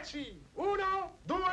Taxi! Uno, due...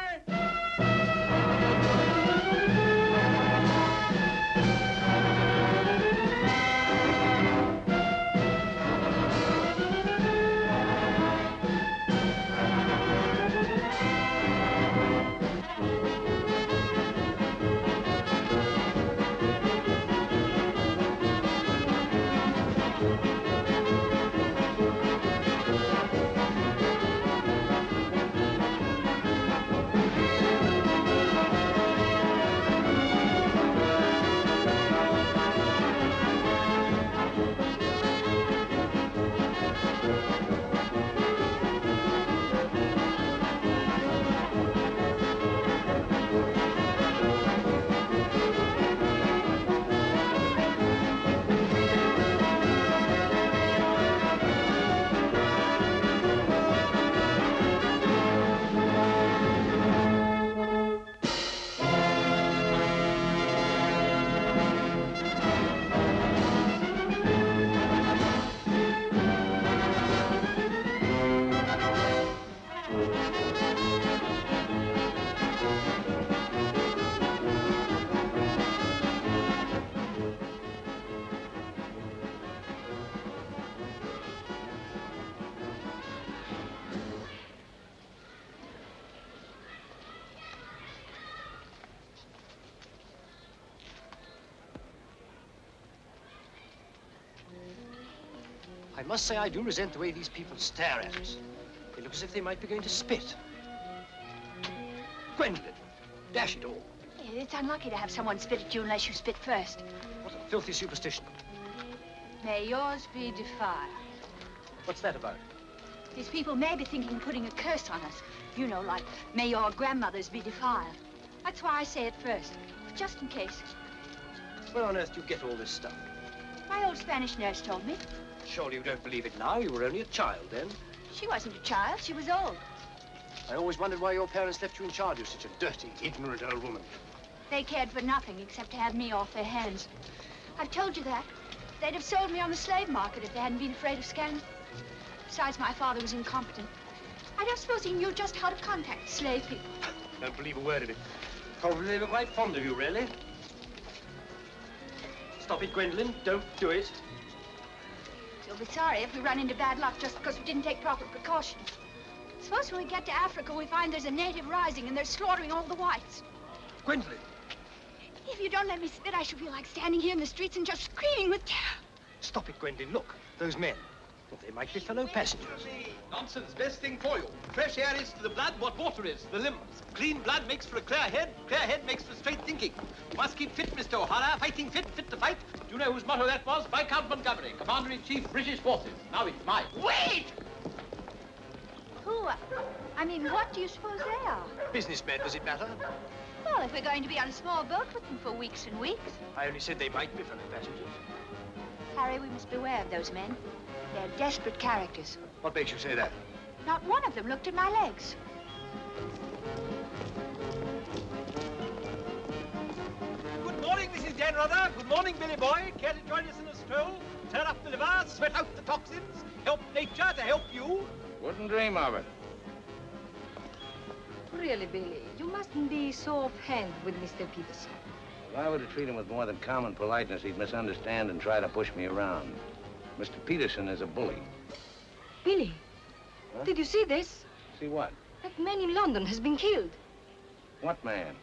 I must say I do resent the way these people stare at us. They look as if they might be going to spit. Gwendolyn, dash it all. It's unlucky to have someone spit at you unless you spit first. What a filthy superstition. May yours be defiled. What's that about? These people may be thinking of putting a curse on us. You know, like, may your grandmothers be defiled. That's why I say it first, just in case. Where on earth do you get all this stuff? My old Spanish nurse told me. Surely you don't believe it now. You were only a child then. She wasn't a child. She was old. I always wondered why your parents left you in charge of such a dirty, ignorant old woman. They cared for nothing except to have me off their hands. I've told you that. They'd have sold me on the slave market if they hadn't been afraid of scandal. Besides, my father was incompetent. I don't suppose he knew just how to contact slave people. Don't believe a word of it. Probably they were quite fond of you, really. Stop it, Gwendolyn. Don't do it. You'll be sorry if we run into bad luck just because we didn't take proper precautions. Suppose when we get to Africa, we find there's a native rising and they're slaughtering all the whites. Gwendolyn. If you don't let me spit, I shall feel like standing here in the streets and just screaming with terror. Stop it, Gwendolyn. Look, those men. Well, they might be fellow passengers. Nonsense. Best thing for you. Fresh air is to the blood what water is to the limbs. Clean blood makes for a clear head makes for straight thinking. You must keep fit, Mr. O'Hara. Fighting fit, fit to fight. Do you know whose motto that was? Viscount Montgomery, Commander-in-Chief, British Forces. Now it's mine. Wait! Who? I mean, what do you suppose they are? Businessmen, does it matter? Well, if we're going to be on a small boat with them for weeks and weeks. I only said they might be fellow passengers. Harry, we must beware of those men. They're desperate characters. What makes you say that? Not one of them looked at my legs. Good morning, Mrs. Janrother. Good morning, Billy Boy. Care to join us in a stroll? Turn up the liver, sweat out the toxins, help nature to help you. Wouldn't dream of it. Really, Billy, you mustn't be so offhand with Mr. Peterson. If I were to treat him with more than common politeness, he'd misunderstand and try to push me around. Mr. Peterson is a bully. Billy, Huh? did you see this? See what? That man in London has been killed. What man?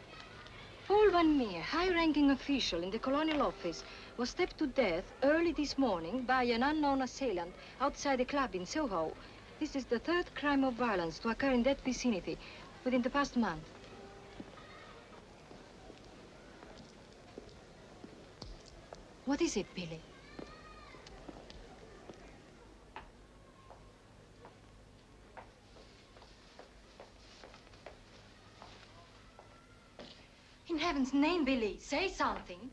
Paul Van Meer, high-ranking official in the Colonial Office, was stabbed to death early this morning by an unknown assailant outside a club in Soho. This is the third crime of violence to occur in that vicinity within the past month. What is it, Billy? In heaven's name, Billy, say something.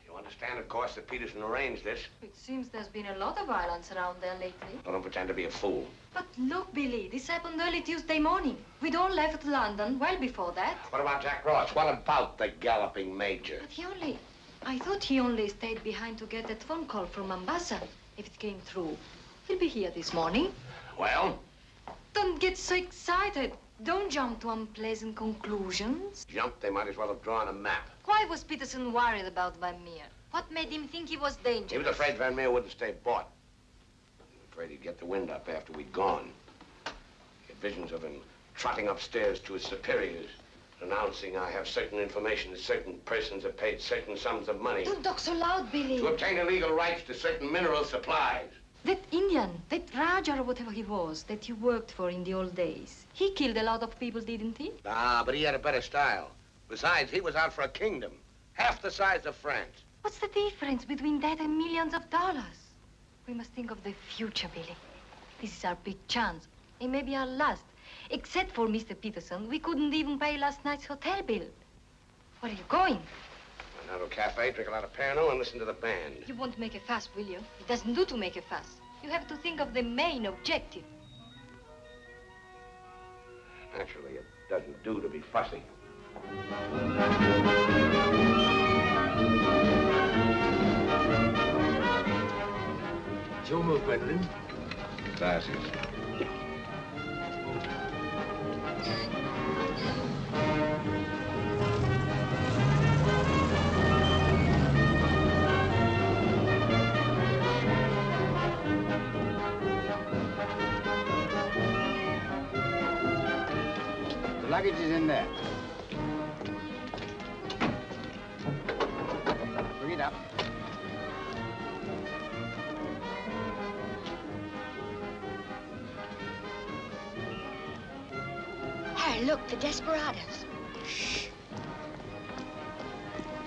You want to understand, of course, that Peterson arranged this. It seems there's been a lot of violence around there lately. I don't pretend to be a fool. But look, Billy, this happened early Tuesday morning. We'd all left London well before that. What about Jack Ross? What about the galloping major? But I thought he only stayed behind to get that phone call from Mombasa. If it came through, he'll be here this morning. Well? Don't get so excited. Don't jump to unpleasant conclusions. Jump, they might as well have drawn a map. Why was Peterson worried about Van Meer? What made him think he was dangerous? He was afraid Van Meer wouldn't stay bought. Afraid he'd get the wind up after we'd gone. He had visions of him trotting upstairs to his superiors, announcing, I have certain information that certain persons have paid certain sums of money Don't talk so loud, Billy. to obtain illegal rights to certain mineral supplies. That Indian, that Raja or whatever he was, that you worked for in the old days, he killed a lot of people, didn't he? Ah, but he had a better style. Besides, he was out for a kingdom, half the size of France. What's the difference between that and millions of dollars? We must think of the future, Billy. This is our big chance. It may be our last. Except for Mr. Peterson, we couldn't even pay last night's hotel bill. Where are you going? Go down to a cafe, drink a lot of Pernod, and listen to the band. You won't make a fuss, will you? It doesn't do to make a fuss. You have to think of the main objective. Naturally, it doesn't do to be fussy. It's your move, Gwendolyn. Glasses. The luggage is in there. Bring it up. Harry, look, the desperados.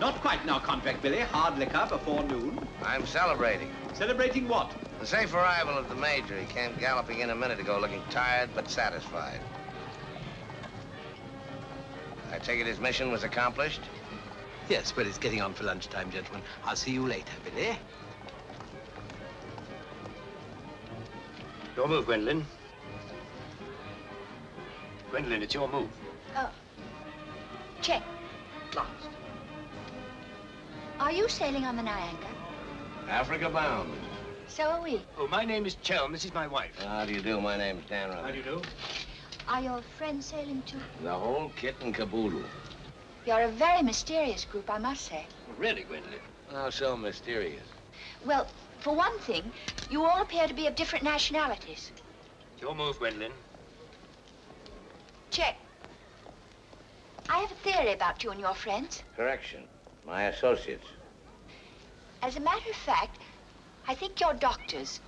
Not quite now, Convict Billy. Hard liquor before noon. I'm celebrating. Celebrating what? The safe arrival of the major. He came galloping in a minute ago, looking tired but satisfied. I take it his mission was accomplished? Yes, well, it's getting on for lunchtime, gentlemen. I'll see you later, Billy. Your move, Gwendolyn. Gwendolyn, it's your move. Oh. Check. Last. Are you sailing on the Niagara? Africa bound. So are we. Oh, my name is Chelm. This is my wife. How do you do? My name's Dan How Rutherford. do you do? Are your friends sailing too? The whole kit and caboodle. You're a very mysterious group, I must say. Really, Gwendolyn? How so mysterious? Well, for one thing, you all appear to be of different nationalities. It's your move, Gwendolyn. Check. I have a theory about you and your friends. Correction. My associates. As a matter of fact, I think you're doctors.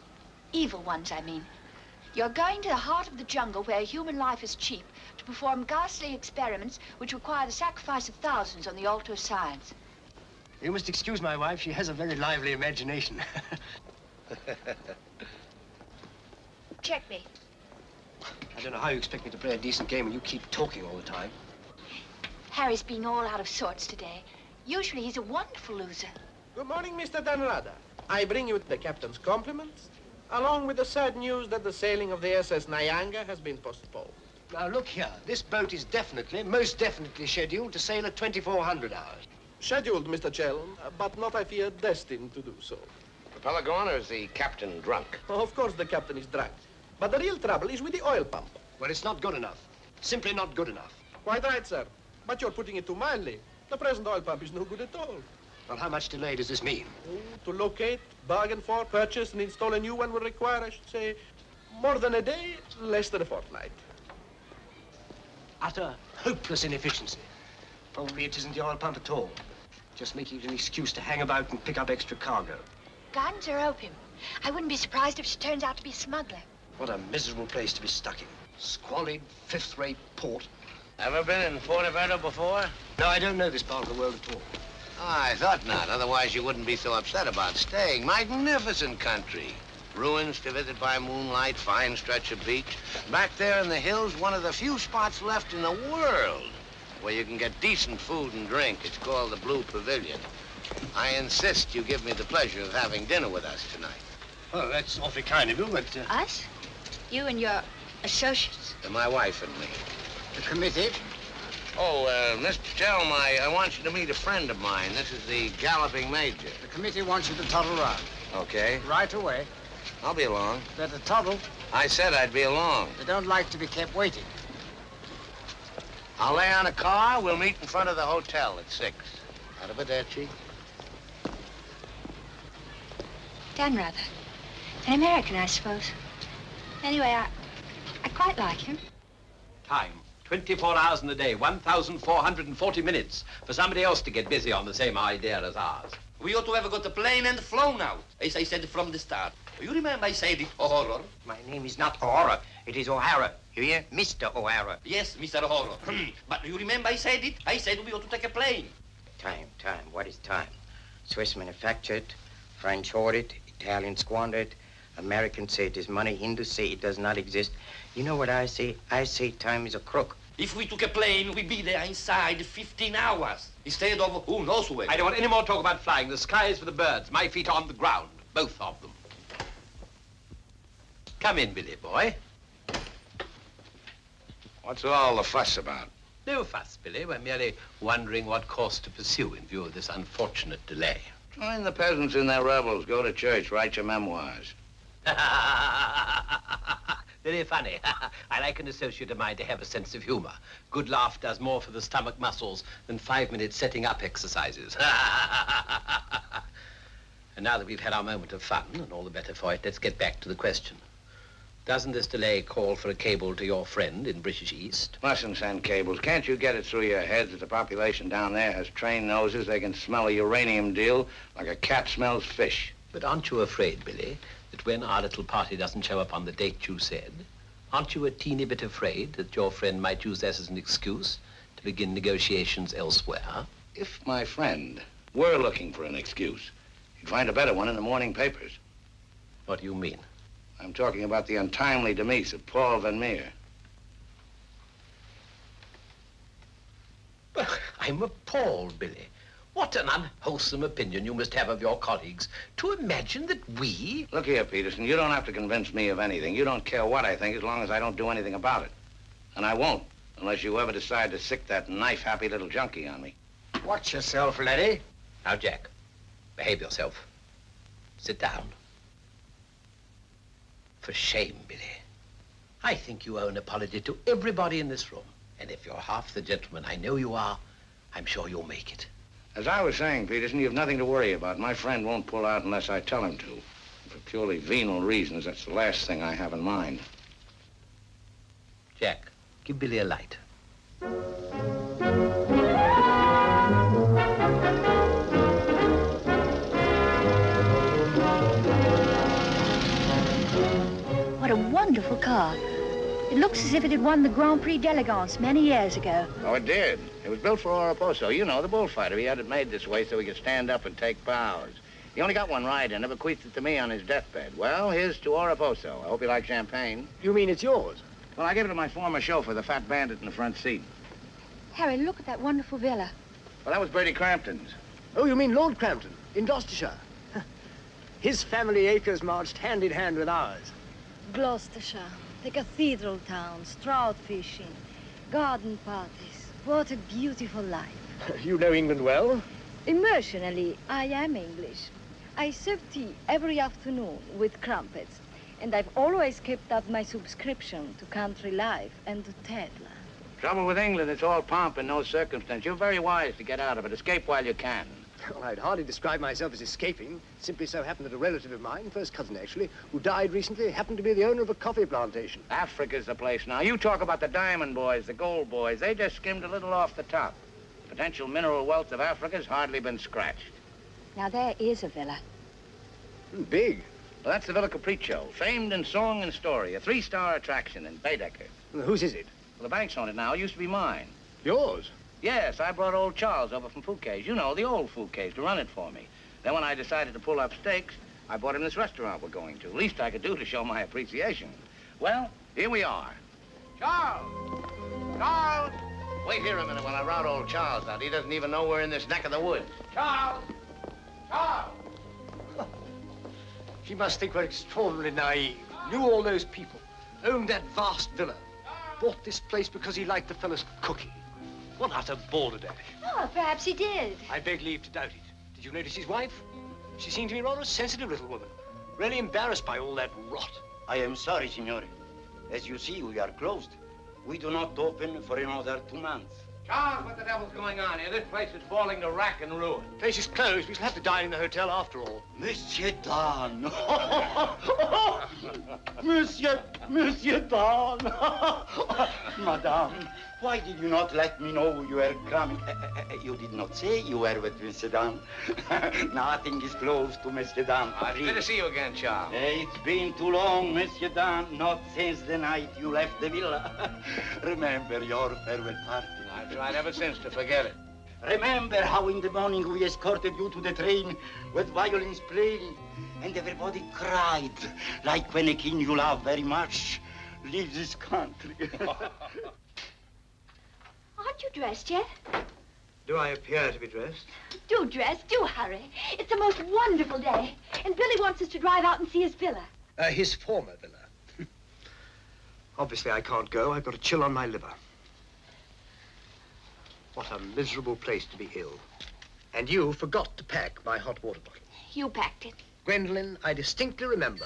Evil ones, I mean. You're going to the heart of the jungle where human life is cheap to perform ghastly experiments which require the sacrifice of thousands on the altar of science. You must excuse my wife. She has a very lively imagination. Check me. I don't know how you expect me to play a decent game when you keep talking all the time. Harry's been all out of sorts today. Usually he's a wonderful loser. Good morning, Mr. Danrada. I bring you the captain's compliments, along with the sad news that the sailing of the SS Nyanga has been postponed. Now, look here. This boat is definitely, most definitely scheduled to sail at 2400 hours. Scheduled, Mr. Chelm, but not, I fear, destined to do so. Propeller gone, or is the captain drunk? Of course the captain is drunk, but the real trouble is with the oil pump. Well, it's not good enough. Simply not good enough. Quite right, sir. But you're putting it too mildly. The present oil pump is no good at all. Well, how much delay does this mean? Oh, to locate, bargain for, purchase, and install a new one will require, I should say, more than a day, less than a fortnight. Utter, hopeless inefficiency. Probably it isn't the oil pump at all. Just making it an excuse to hang about and pick up extra cargo. Guns or opium? I wouldn't be surprised if she turns out to be a smuggler. What a miserable place to be stuck in. Squalid, fifth-rate port. Ever been in Fuerteventura before? No, I don't know this part of the world at all. Oh, I thought not. Otherwise, you wouldn't be so upset about staying. Magnificent country. Ruins to visit by moonlight, fine stretch of beach. Back there in the hills, one of the few spots left in the world where you can get decent food and drink. It's called the Blue Pavilion. I insist you give me the pleasure of having dinner with us tonight. Oh, that's awfully kind of you, but... Us? You and your associates? My wife and me. The committee? Oh, Mr. Chelm, I want you to meet a friend of mine. This is the Galloping Major. The committee wants you to toddle round. Okay. Right away. I'll be along. Better toddle. I said I'd be along. They don't like to be kept waiting. I'll lay on a car. We'll meet in front of the hotel at 6. Arrivederci. Dan Rather. An American, I suppose. Anyway, I quite like him. Time. 24 hours in the day, 1,440 minutes for somebody else to get busy on the same idea as ours. We ought to have got the plane and flown out, as I said from the start. You remember I said it, O'Hara? My name is not O'Hara. It is O'Hara. You hear? Mr. O'Hara. Yes, Mr. O'Hara. But you remember I said it? I said we ought to take a plane. Time. What is time? Swiss manufactured, French hoarded, Italian squandered, Americans say it is money, Hindus say it does not exist. You know what I say? I say time is a crook. If we took a plane, we'd be there inside 15 hours, instead of who knows where. I don't want any more talk about flying. The sky is for the birds. My feet are on the ground, both of them. Come in, Billy boy. What's all the fuss about? No fuss, Billy. We're merely wondering what course to pursue in view of this unfortunate delay. Join the peasants in their revels. Go to church. Write your memoirs. Very funny. I like an associate of mine to have a sense of humor. Good laugh does more for the stomach muscles than 5 minutes setting up exercises. And now that we've had our moment of fun, and all the better for it, let's get back to the question. Doesn't this delay call for a cable to your friend in British East? Mustn't send cables. Can't you get it through your heads that the population down there has trained noses? They can smell a uranium deal like a cat smells fish. But aren't you afraid, Billy, that when our little party doesn't show up on the date you said, aren't you a teeny bit afraid that your friend might use that as an excuse to begin negotiations elsewhere? If my friend were looking for an excuse, he'd find a better one in the morning papers. What do you mean? I'm talking about the untimely demise of Paul Van Meer. I'm appalled, Billy. What an unwholesome opinion you must have of your colleagues to imagine that we... Look here, Peterson, you don't have to convince me of anything. You don't care what I think as long as I don't do anything about it. And I won't, unless you ever decide to sick that knife-happy little junkie on me. Watch yourself, laddie. Now, Jack, behave yourself. Sit down. For shame, Billy. I think you owe an apology to everybody in this room. And if you're half the gentleman I know you are, I'm sure you'll make it. As I was saying, Peterson, you have nothing to worry about. My friend won't pull out unless I tell him to. For purely venal reasons, that's the last thing I have in mind. Jack, give Billy a light. What a wonderful car. It looks as if it had won the Grand Prix d'Elegance many years ago. Oh, it did. It was built for Oraposo. You know, the bullfighter. He had it made this way so he could stand up and take bows. He only got one ride and bequeathed it to me on his deathbed. Well, here's to Oraposo. I hope you like champagne. You mean it's yours? Well, I gave it to my former chauffeur, the fat bandit in the front seat. Harry, look at that wonderful villa. Well, that was Bertie Crampton's. Oh, you mean Lord Crampton, in Gloucestershire. His family acres marched hand in hand with ours. Gloucestershire, the cathedral towns, trout fishing, garden parties. What a beautiful life. You know England well? Emotionally, I am English. I serve tea every afternoon with crumpets, and I've always kept up my subscription to Country Life and to Tedler. Trouble with England, it's all pomp and no circumstance. You're very wise to get out of it. Escape while you can. Well, I'd hardly describe myself as escaping. Simply so happened that a relative of mine, first cousin actually, who died recently, happened to be the owner of a coffee plantation. Africa's the place now. You talk about the diamond boys, the gold boys. They just skimmed a little off the top. The potential mineral wealth of Africa's hardly been scratched. Now, there is a villa. Big. Well, that's the Villa Capriccio, famed in song and story, a 3-star attraction in Baedeker. Whose is it? Well, the bank's on it now. It used to be mine. Yours? Yes, I brought old Charles over from Fouquet's. You know, the old Fouquet's, to run it for me. Then when I decided to pull up stakes, I bought him this restaurant we're going to. Least I could do to show my appreciation. Well, here we are. Charles! Charles! Wait here a minute while I rout old Charles out. He doesn't even know we're in this neck of the woods. Charles! Charles! She must think we're extraordinarily naive. Knew all those people. Owned that vast villa. Bought this place because he liked the fellow's cooking. What utter balderdash. Oh, perhaps he did. I beg leave to doubt it. Did you notice his wife? She seemed to be rather a sensitive little woman. Really embarrassed by all that rot. I am sorry, signore. As you see, we are closed. We do not open for another 2 months. Charles, what the devil's going on here? This place is falling to rack and ruin. Place is closed. We shall have to dine in the hotel after all. Monsieur Dan. Monsieur Dan. Madame, why did you not let me know you were coming? You did not say you were with Monsieur Dan. Nothing is closed to Monsieur Dan. It's good to see you again, Charles. It's been too long, Monsieur Dan. Not since the night you left the villa. Remember your farewell party. I've tried ever since to forget it. Remember how in the morning we escorted you to the train with violins playing and everybody cried like when a king you love very much leaves this country. Aren't you dressed yet? Do I appear to be dressed? Do dress, do hurry. It's the most wonderful day. And Billy wants us to drive out and see his villa. His former villa. Obviously, I can't go. I've got a chill on my liver. What a miserable place to be ill. And you forgot to pack my hot water bottle. You packed it. Gwendolyn, I distinctly remember.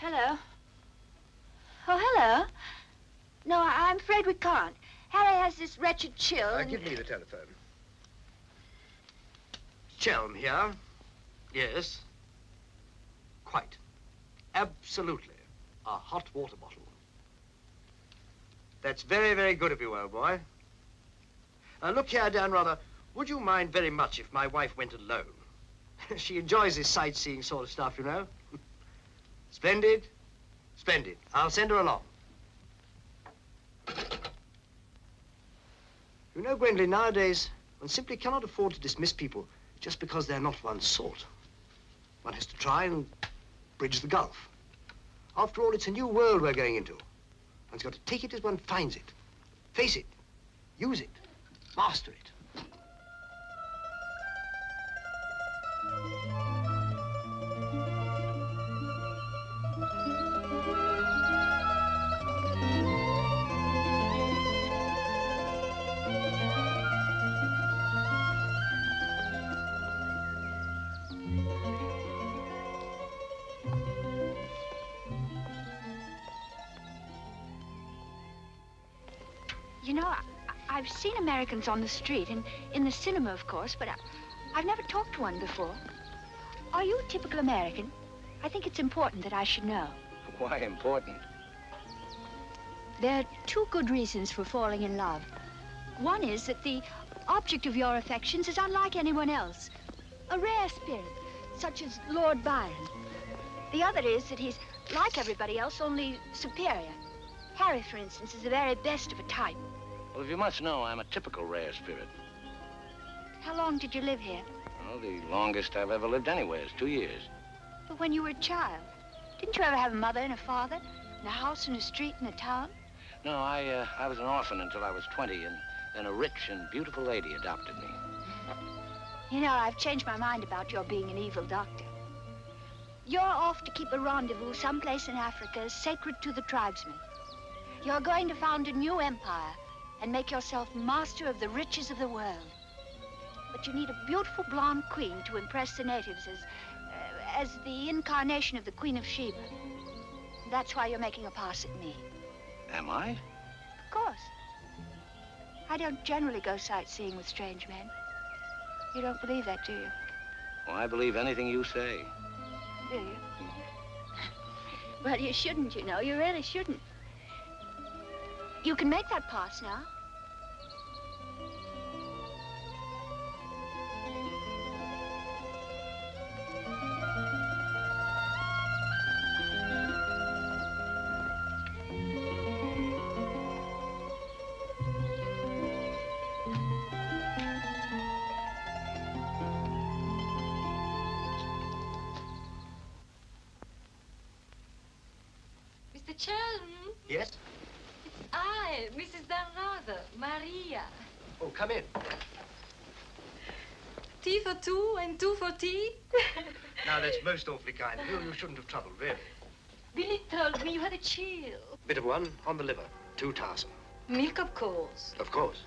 Hello. Oh, hello. No, I'm afraid we can't. Harry has this wretched chill. and- Give me the telephone. Chelm here. Yes. Quite. Absolutely. A hot water bottle. That's very, very good of you, old boy. Look here, Dan Rather, would you mind very much if my wife went alone? She enjoys this sightseeing sort of stuff, you know. Splendid. Splendid. I'll send her along. You know, Gwendolyn, nowadays, one simply cannot afford to dismiss people just because they're not one's sort. One has to try and bridge the gulf. After all, it's a new world we're going into. One's got to take it as one finds it. Face it. Use it. Master it. You know, I've seen Americans on the street and in the cinema, of course, but I've never talked to one before. Are you a typical American? I think it's important that I should know. Why important? There are two good reasons for falling in love. One is that the object of your affections is unlike anyone else. A rare spirit, such as Lord Byron. The other is that he's like everybody else, only superior. Harry, for instance, is the very best of a type. Well, if you must know, I'm a typical rare spirit. How long did you live here? Well, the longest I've ever lived anywhere is 2 years. But when you were a child, didn't you ever have a mother and a father? And a house and a street and a town? No, I was an orphan until I was 20, and then a rich and beautiful lady adopted me. You know, I've changed my mind about your being an evil doctor. You're off to keep a rendezvous someplace in Africa sacred to the tribesmen. You're going to found a new empire and make yourself master of the riches of the world. But you need a beautiful blonde queen to impress the natives as the incarnation of the Queen of Sheba. That's why you're making a pass at me. Am I? Of course. I don't generally go sightseeing with strange men. You don't believe that, do you? Well, I believe anything you say. Do you? Well, you shouldn't, you know. You really shouldn't. You can make that pass now. Mr. Chelm, Yes? I, Mrs. Danrada, Maria. Oh, come in. Tea for two and two for tea? Now, that's most awfully kind of you. You shouldn't have troubled, really. Billy told me you had a chill. Bit of one on the liver. 2 tarsum. Milk, of course. Of course.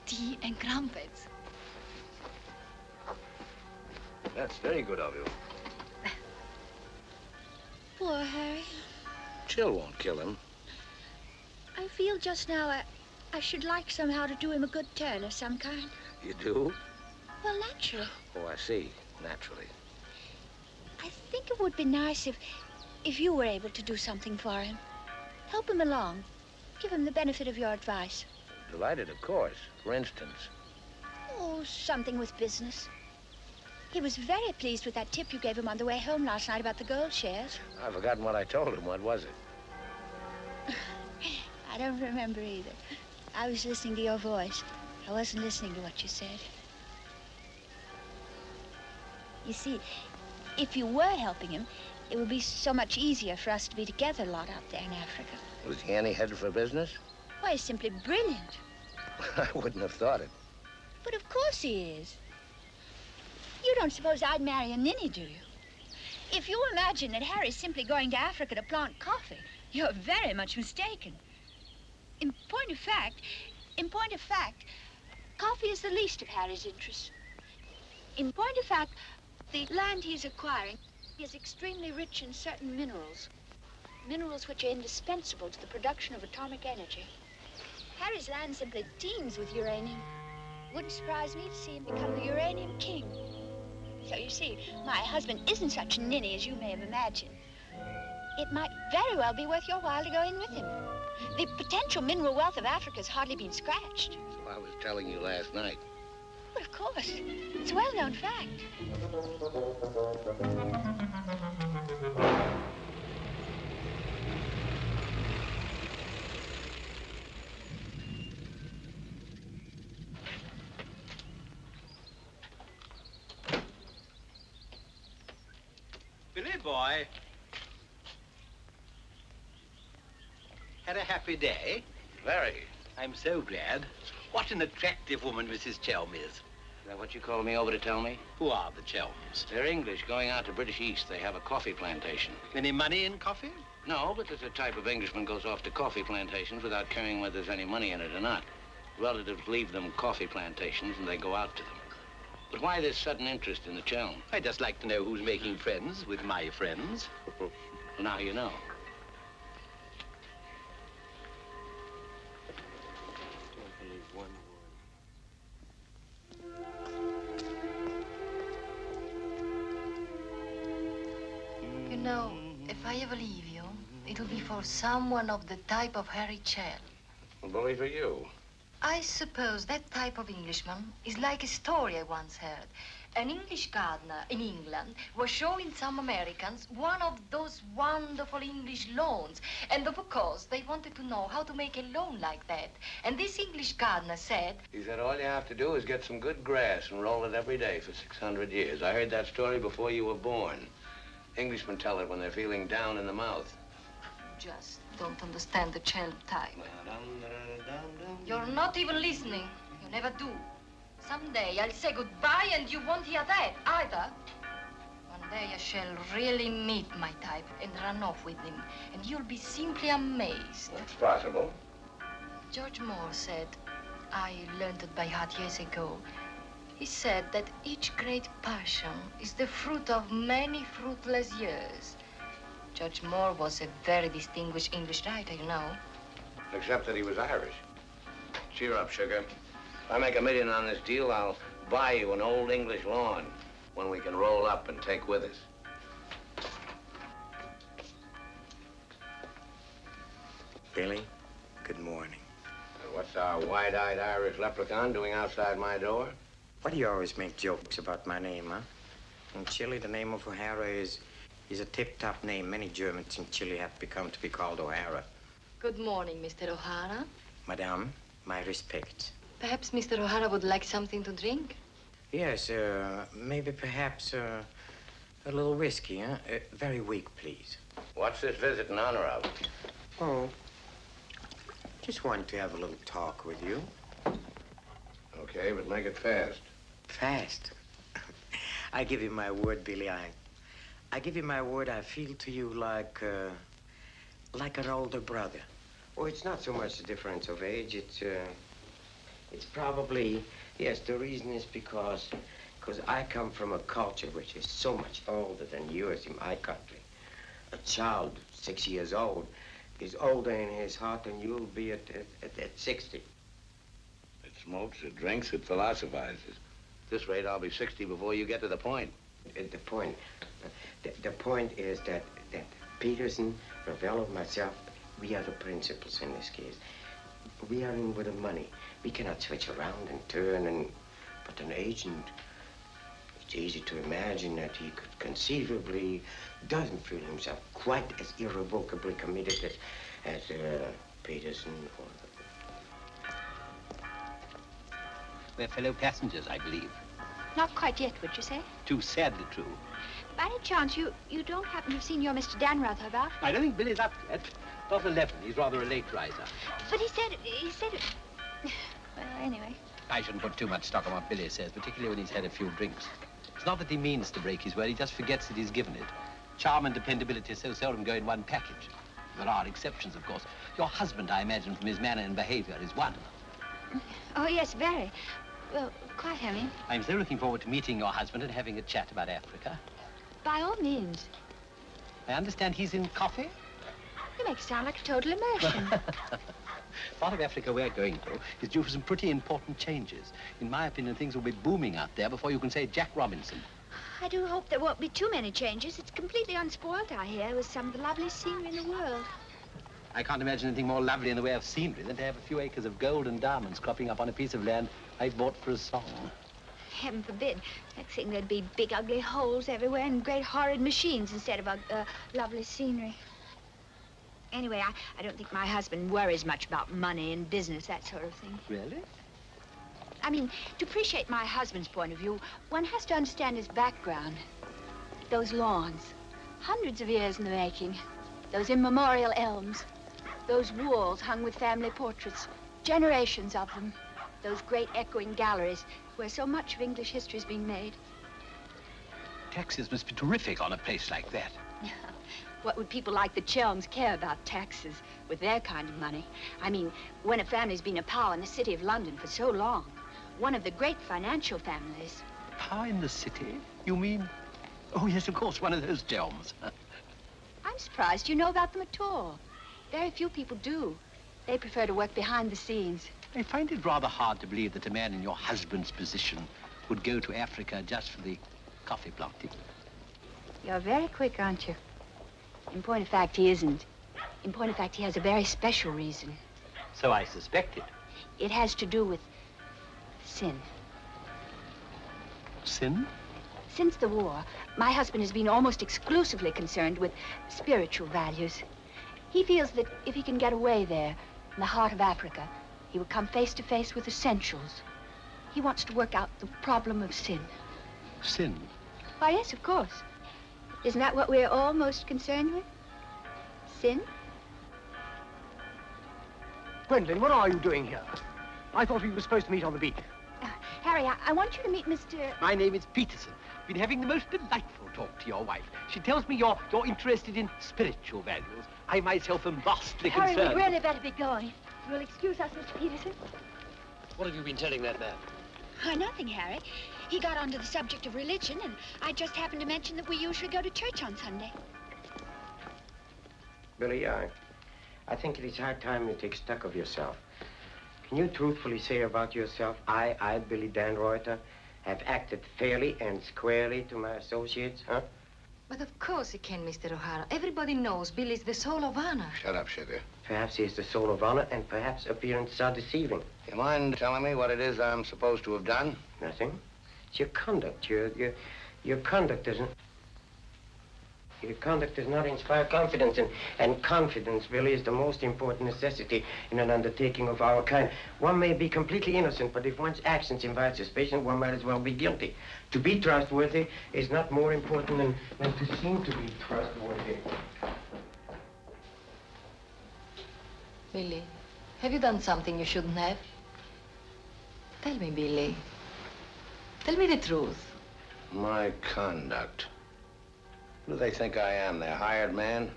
Tea and crumpets. That's very good of you. Poor Harry. Chill won't kill him. I feel just now I should like somehow to do him a good turn of some kind. You do? Well, naturally. Oh, I see. Naturally. I think it would be nice if you were able to do something for him. Help him along. Give him the benefit of your advice. Delighted, of course. For instance. Oh, something with business. He was very pleased with that tip you gave him on the way home last night about the gold shares. I've forgotten what I told him. What was it? I don't remember either. I was listening to your voice. I wasn't listening to what you said. You see, if you were helping him, it would be so much easier for us to be together a lot out there in Africa. Was he any headed for business? Why, he's simply brilliant. I wouldn't have thought it. But of course he is. You don't suppose I'd marry a ninny, do you? If you imagine that Harry's simply going to Africa to plant coffee, you're very much mistaken. In point of fact, coffee is the least of Harry's interests. In point of fact, the land he's acquiring is extremely rich in certain minerals. Minerals which are indispensable to the production of atomic energy. Harry's land simply teems with uranium. Wouldn't surprise me to see him become the uranium king. So you see, my husband isn't such a ninny as you may have imagined. It might very well be worth your while to go in with him. The potential mineral wealth of Africa's hardly been scratched. So I was telling you last night. Well, of course. It's a well-known fact. Billy boy. Had a happy day? Very. I'm so glad. What an attractive woman Mrs. Chelm is. Is that what you called me over to tell me? Who are the Chelms? They're English, going out to British East. They have a coffee plantation. Any money in coffee? No, but there's a type of Englishman goes off to coffee plantations without caring whether there's any money in it or not. Relatives leave them coffee plantations and they go out to them. But why this sudden interest in the Chelm? I'd just like to know who's making friends with my friends. Well, now you know. You know, if I ever leave you, it'll be for someone of the type of Harry Chell. Well, bully for you. I suppose that type of Englishman is like a story I once heard. An English gardener in England was showing some Americans one of those wonderful English lawns. And of course, they wanted to know how to make a lawn like that. And this English gardener said... He said all you have to do is get some good grass and roll it every day for 600 years. I heard that story before you were born. Englishmen tell it when they're feeling down in the mouth. Just don't understand the Chell type. You're not even listening. You never do. Someday I'll say goodbye and you won't hear that either. One day I shall really meet my type and run off with him. And you'll be simply amazed. It's possible. George Moore said, I learned it by heart years ago. He said that each great passion is the fruit of many fruitless years. George Moore was a very distinguished English writer, you know. Except that he was Irish. Cheer up, sugar. If I make $1 million on this deal, I'll buy you an old English lawn, one we can roll up and take with us. Billy, good morning. And what's our wide-eyed Irish leprechaun doing outside my door? Why do you always make jokes about my name, huh? In Chile, the name of O'Hara is a tip-top name. Many Germans in Chile have become to be called O'Hara. Good morning, Mr. O'Hara. Madame, my respects. Perhaps Mr. O'Hara would like something to drink? Yes, maybe perhaps a little whiskey, huh? Very weak, please. What's this visit in honor of? Oh, Just wanted to have a little talk with you. Okay, but make it fast. Fast. I give you my word, Billy. I give you my word. I feel to you like an older brother. Oh, it's not so much the difference of age. It's probably, yes, the reason is because I come from a culture which is so much older than yours in my country. A child 6 years old is older in his heart than you'll be at 60. It smokes, it drinks, it philosophizes. At this rate, I'll be 60 before you get to the point. The point is that Peterson, Ravello, myself, we are the principals in this case. We are in with the money. We cannot switch around and turn, but an agent, it's easy to imagine that he could conceivably doesn't feel himself quite as irrevocably committed as Peterson or... We're fellow passengers, I believe. Not quite yet, would you say? Too sadly true. By any chance, you don't happen to have seen your Mr. Danrother about? I don't think Billy's up yet. Not 11. He's rather a late riser. But he said... Well, anyway. I shouldn't put too much stock on what Billy says, particularly when he's had a few drinks. It's not that he means to break his word, he just forgets that he's given it. Charm and dependability so seldom go in one package. There are exceptions, of course. Your husband, I imagine, from his manner and behavior, is one. Oh, yes, very. Well, quite, Harry. I'm so looking forward to meeting your husband and having a chat about Africa. By all means. I understand he's in coffee? You make it sound like a total immersion. Part of Africa we're going to is due for some pretty important changes. In my opinion, things will be booming out there before you can say Jack Robinson. I do hope there won't be too many changes. It's completely unspoiled, I hear, with some of the loveliest scenery in the world. I can't imagine anything more lovely in the way of scenery than to have a few acres of gold and diamonds cropping up on a piece of land I bought for a song. Heaven forbid. Next thing there'd be big, ugly holes everywhere and great, horrid machines instead of lovely scenery. Anyway, I don't think my husband worries much about money and business, that sort of thing. Really? I mean, to appreciate my husband's point of view, one has to understand his background. Those lawns, hundreds of years in the making. Those immemorial elms. Those walls hung with family portraits, generations of them. Those great echoing galleries where so much of English history is being made. Taxes must be terrific on a place like that. What would people like the Chelms care about taxes with their kind of money? I mean, when a family's been a power in the city of London for so long, one of the great financial families. Power in the city? You mean? Oh, yes, of course, one of those Chelms. I'm surprised you know about them at all. Very few people do. They prefer to work behind the scenes. I find it rather hard to believe that a man in your husband's position would go to Africa just for the coffee planting. You're very quick, aren't you? In point of fact, he isn't. In point of fact, he has a very special reason. So I suspected. It has to do with sin. Sin? Since the war, my husband has been almost exclusively concerned with spiritual values. He feels that if he can get away there, in the heart of Africa, he will come face to face with essentials. He wants to work out the problem of sin. Sin? Why, yes, of course. Isn't that what we're all most concerned with? Sin? Gwendolyn, what are you doing here? I thought we were supposed to meet on the beach. Harry, I want you to meet Mr... My name is Peterson. Been having the most delightful talk to your wife. She tells me you're interested in spiritual values. I myself am vastly Harry, concerned. we'd really better be going. You'll excuse us, Mr. Peterson? What have you been telling that man? Nothing, Harry. He got onto the subject of religion, and I just happened to mention that we usually go to church on Sunday. Billy, I think it is high time you take stock of yourself. Can you truthfully say about yourself, I, Billy Danreuter, have acted fairly and squarely to my associates, huh? But of course he can, Mr. O'Hara. Everybody knows Billy's the soul of honor. Shut up, Sugar. Perhaps he is the soul of honor, and perhaps appearances are deceiving. You mind telling me what it is I'm supposed to have done? Nothing. It's your conduct. Your conduct doesn't... Your conduct does not inspire confidence, and confidence, Billy, is the most important necessity in an undertaking of our kind. One may be completely innocent, but if one's actions invite suspicion, one might as well be guilty. To be trustworthy is not more important than to seem to be trustworthy. Billy, Have you done something you shouldn't have? Tell me, Billy. Tell me the truth. My conduct. Who do they think I am, their hired man?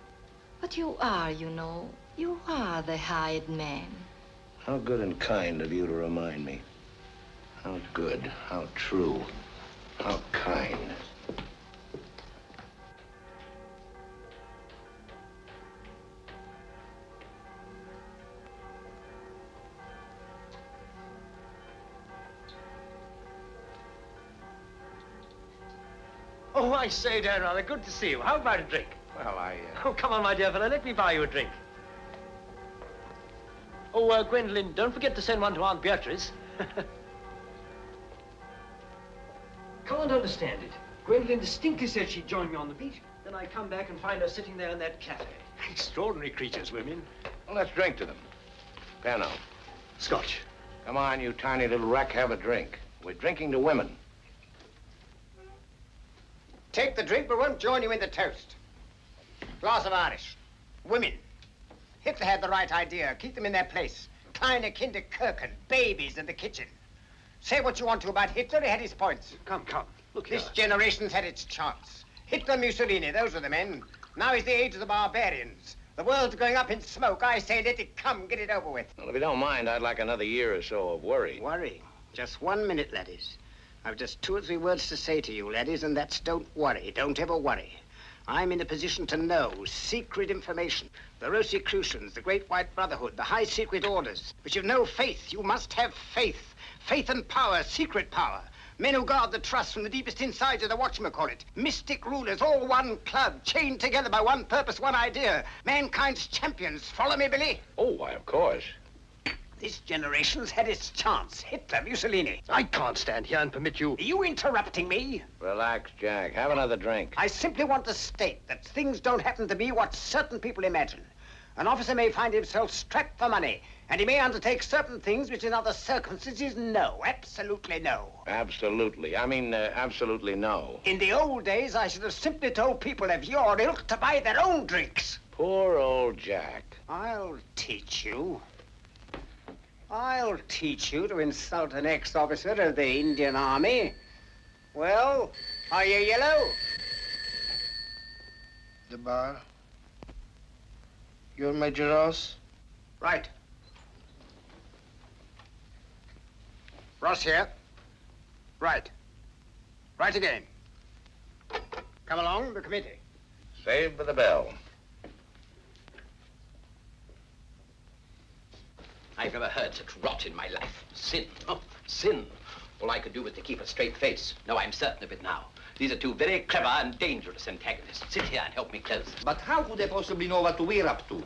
But you are, you know. You are the hired man. How good and kind of you to remind me. How good, how true, how kind. Oh, I say, Dan, rather good to see you. How about a drink? Well, Oh, come on, my dear fellow. Let me buy you a drink. Oh, Gwendolyn, don't forget to send one to Aunt Beatrice. Can't understand it. Gwendolyn distinctly said she'd join me on the beach. Then I come back and find her sitting there in that cafe. Extraordinary creatures, women. Well, let's drink to them. Pano. Scotch. Come on, you tiny little wreck, have a drink. We're drinking to women. Take the drink, but won't join you in the toast. Glass of Irish. Women. Hitler had the right idea. Keep them in their place. Kleine Kinder Kirchen. Babies in the kitchen. Say what you want to about Hitler, he had his points. Come. Look here. This generation's had its chance. Hitler, Mussolini, those are the men. Now is the age of the barbarians. The world's going up in smoke. I say let it come, get it over with. Well, if you don't mind, I'd like another year or so of worry. Worry? Just 1 minute, laddies. I've just 2 or 3 words to say to you, laddies, and that's don't worry. Don't ever worry. I'm in a position to know secret information. The Rosicrucians, the Great White Brotherhood, the high secret orders. But you've no faith. You must have faith. Faith and power, secret power. Men who guard the trust from the deepest insides of the whatchamacallit. Mystic rulers, all one club, chained together by one purpose, one idea. Mankind's champions. Follow me, Billy? Oh, why, of course. This generation's had its chance. Hitler, Mussolini. I can't stand here and permit you. Are you interrupting me? Relax, Jack. Have another drink. I simply want to state that things don't happen to be what certain people imagine. An officer may find himself strapped for money, and he may undertake certain things which in other circumstances, no, absolutely no. Absolutely. Absolutely no. In the old days, I should have simply told people of your ilk to buy their own drinks. Poor old Jack. I'll teach you. I'll teach you to insult an ex-officer of the Indian Army. Well, are you yellow? The bar? You're Major Ross? Right. Ross here. Right. Right again. Come along, the committee. Saved by the bell. I've never heard such rot in my life. Sin. Oh, sin. All I could do was to keep a straight face. No, I'm certain of it now. These are 2 very clever and dangerous antagonists. Sit here and help me close. But how could they possibly know what we're up to?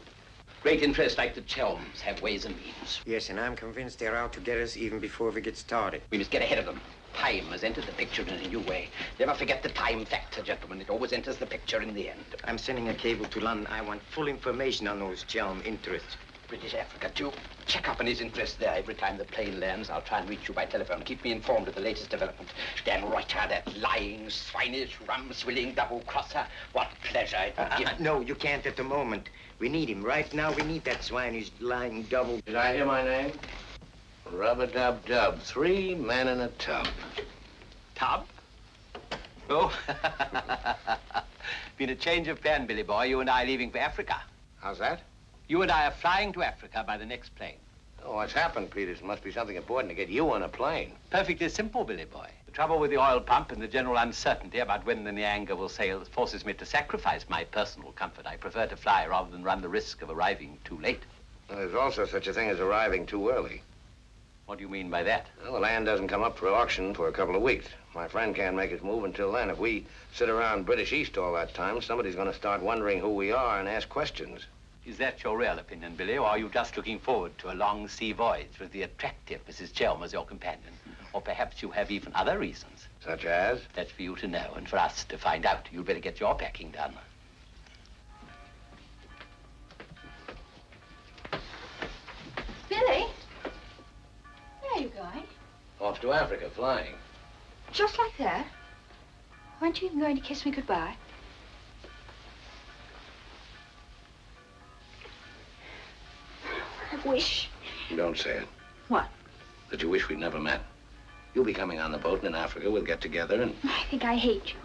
Great interests like the Chelms have ways and means. Yes, and I'm convinced they're out to get us even before we get started. We must get ahead of them. Time has entered the picture in a new way. Never forget the time factor, gentlemen. It always enters the picture in the end. I'm sending a cable to London. I want full information on those Chelm interests. British Africa, too. Check up on his interest there. Every time the plane lands, I'll try and reach you by telephone. Keep me informed of the latest development. Dan Reuter, that lying, swinish, rum-swilling double-crosser. What pleasure it would give. No, you can't at the moment. We need him. Right now, we need that swinish, lying double. Did I hear my name? Rub-a-dub-dub. 3 men in a tub. Tub? Oh. Been a change of plan, Billy boy. You and I leaving for Africa. How's that? You and I are flying to Africa by the next plane. Oh, what's happened, Peters? Must be something important to get you on a plane. Perfectly simple, Billy boy. The trouble with the oil pump and the general uncertainty about when the Nyanga will sail forces me to sacrifice my personal comfort. I prefer to fly rather than run the risk of arriving too late. Well, there's also such a thing as arriving too early. What do you mean by that? Well, the land doesn't come up for auction for a couple of weeks. My friend can't make his move until then. If we sit around British East all that time, somebody's going to start wondering who we are and ask questions. Is that your real opinion, Billy, or are you just looking forward to a long sea voyage with the attractive Mrs. Chelm as your companion? Or perhaps you have even other reasons. Such as? That's for you to know and for us to find out. You'd better get your packing done. Billy? Where are you going? Off to Africa, flying. Just like that? Aren't you even going to kiss me goodbye? I wish. Don't say it. What? That you wish we'd never met. You'll be coming on the boat, and in Africa we'll get together and... I think I hate you.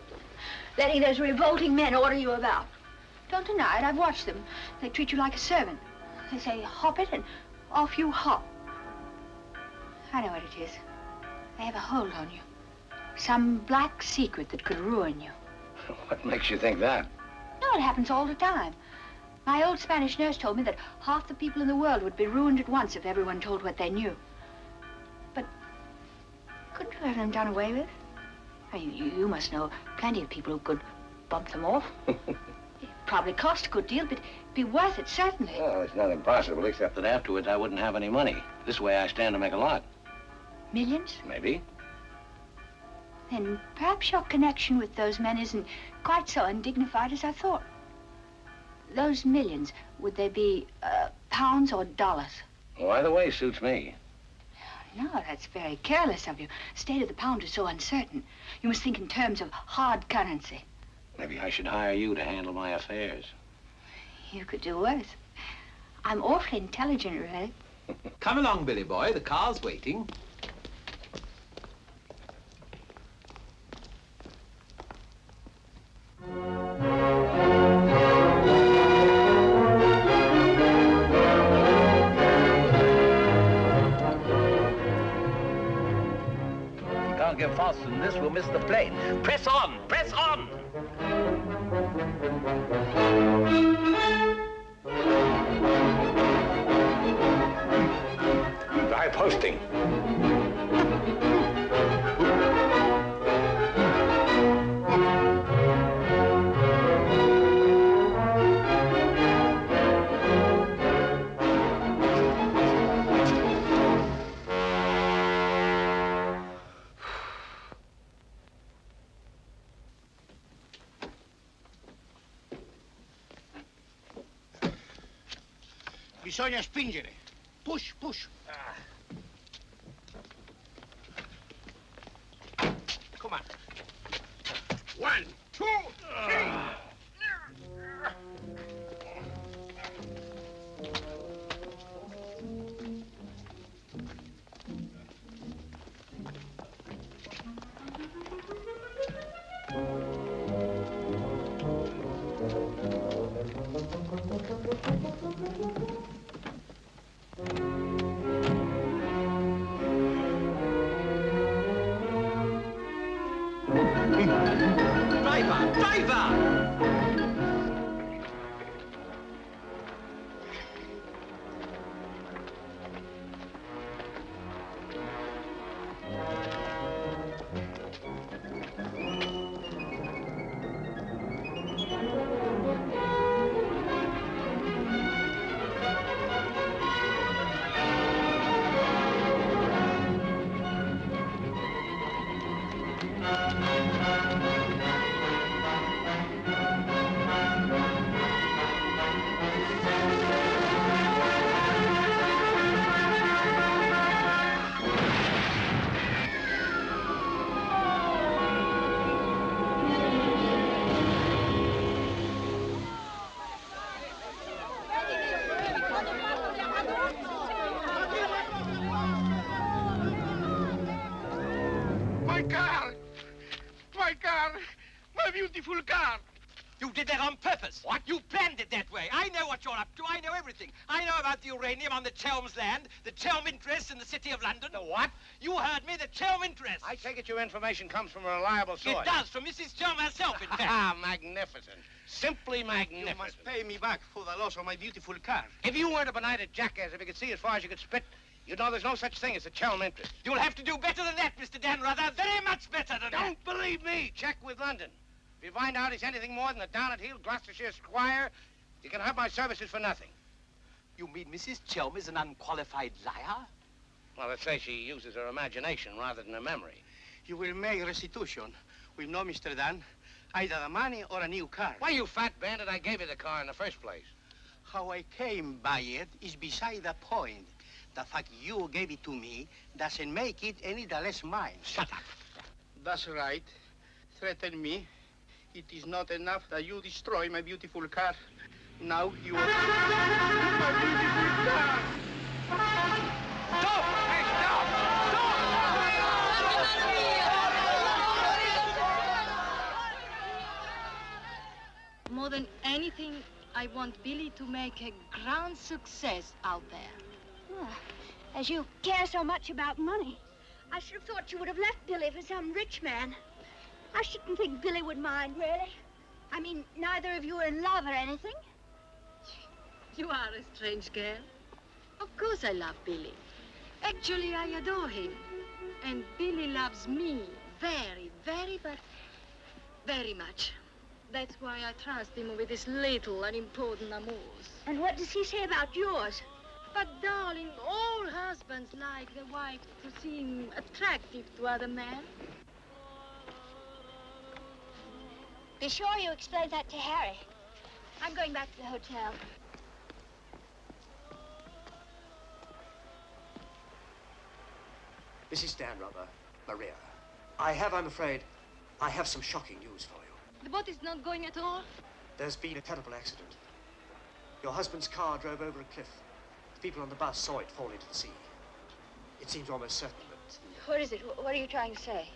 Letting those revolting men order you about. Don't deny it, I've watched them. They treat you like a servant. They say, hop it, and off you hop. I know what it is. They have a hold on you. Some black secret that could ruin you. What makes you think that? No, it happens all the time. My old Spanish nurse told me that half the people in the world would be ruined at once if everyone told what they knew. But couldn't you have them done away with? I mean, you must know plenty of people who could bump them off. It probably cost a good deal, but it'd be worth it, certainly. Well, it's not impossible, except that afterwards I wouldn't have any money. This way I stand to make a lot. Millions? Maybe. Then perhaps your connection with those men isn't quite so undignified as I thought. Those millions, would they be pounds or dollars? Well, either way suits me. No, that's very careless of you. The state of the pound is so uncertain. You must think in terms of hard currency. Maybe I should hire you to handle my affairs. You could do worse. I'm awfully intelligent, really. Come along, Billy boy. The car's waiting. Get faster than this, we'll miss the plane. Press on! Press on! Try posting. Bisogna spingere. Push, push. Come on. 1, 2, 3. Driver! Driver! My beautiful car! You did that on purpose. What? You planned it that way. I know what you're up to. I know everything. I know about the uranium on the Chelm's land, the Chelm interest in the City of London. The what? You heard me, the Chelm interest. I take it your information comes from a reliable source. It does, from Mrs. Chelm herself, in fact. Ah, magnificent. Simply magnificent. You must pay me back for the loss of my beautiful car. If you weren't a benighted jackass, if you could see as far as you could spit, you'd know there's no such thing as a Chelm interest. You'll have to do better than that, Mr. Dan Rather. Very much better than that. Don't believe me. Check with London. If you find out he's anything more than a down-at-heel Gloucestershire squire, you can have my services for nothing. You mean Mrs. Chelm is an unqualified liar? Well, let's say she uses her imagination rather than her memory. You will make restitution. We'll know, Mr. Dan, either the money or a new car. Why, you fat bandit, I gave you the car in the first place. How I came by it is beside the point. The fact you gave it to me doesn't make it any the less mine. Shut up. That's right. Threaten me. It is not enough that you destroy my beautiful car. Now you are... my beautiful car! want Billy to make a grand success out there. Ah, as you care so much about money, I should have thought you would have left Billy for some rich man. I shouldn't think Billy would mind, really. I mean, neither of you are in love or anything. You are a strange girl. Of course I love Billy. Actually, I adore him. And Billy loves me very, but very much. That's why I trust him with his little unimportant amours. And what does he say about yours? But, darling, all husbands like their wives to seem attractive to other men. Be sure you explain that to Harry. I'm going back to the hotel. Mrs. Stanrubber, Maria, I'm afraid, I have some shocking news for you. The boat is not going at all? There's been a terrible accident. Your husband's car drove over a cliff. The people on the bus saw it fall into the sea. It seems almost certain that... What is it? What are you trying to say?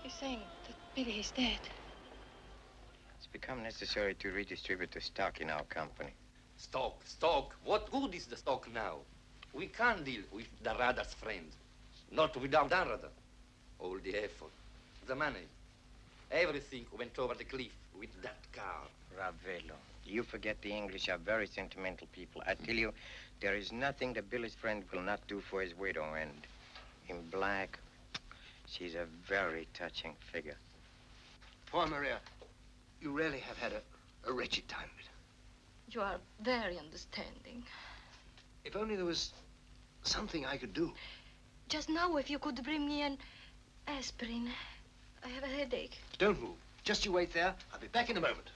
He's saying that Billy is dead. It's become necessary to redistribute the stock in our company. Stock. What good is the stock now? We can't deal with the Radar's friends. Not without Darada. All the effort, the money, everything went over the cliff with that car. Ravello, you forget the English are very sentimental people. I tell you, there is nothing that Billy's friend will not do for his widow, and in black, she's a very touching figure. Poor Maria, you really have had a wretched time of it. You are very understanding. If only there was something I could do. Just now, if you could bring me an aspirin. I have a headache. Don't move. Just you wait there. I'll be back in a moment.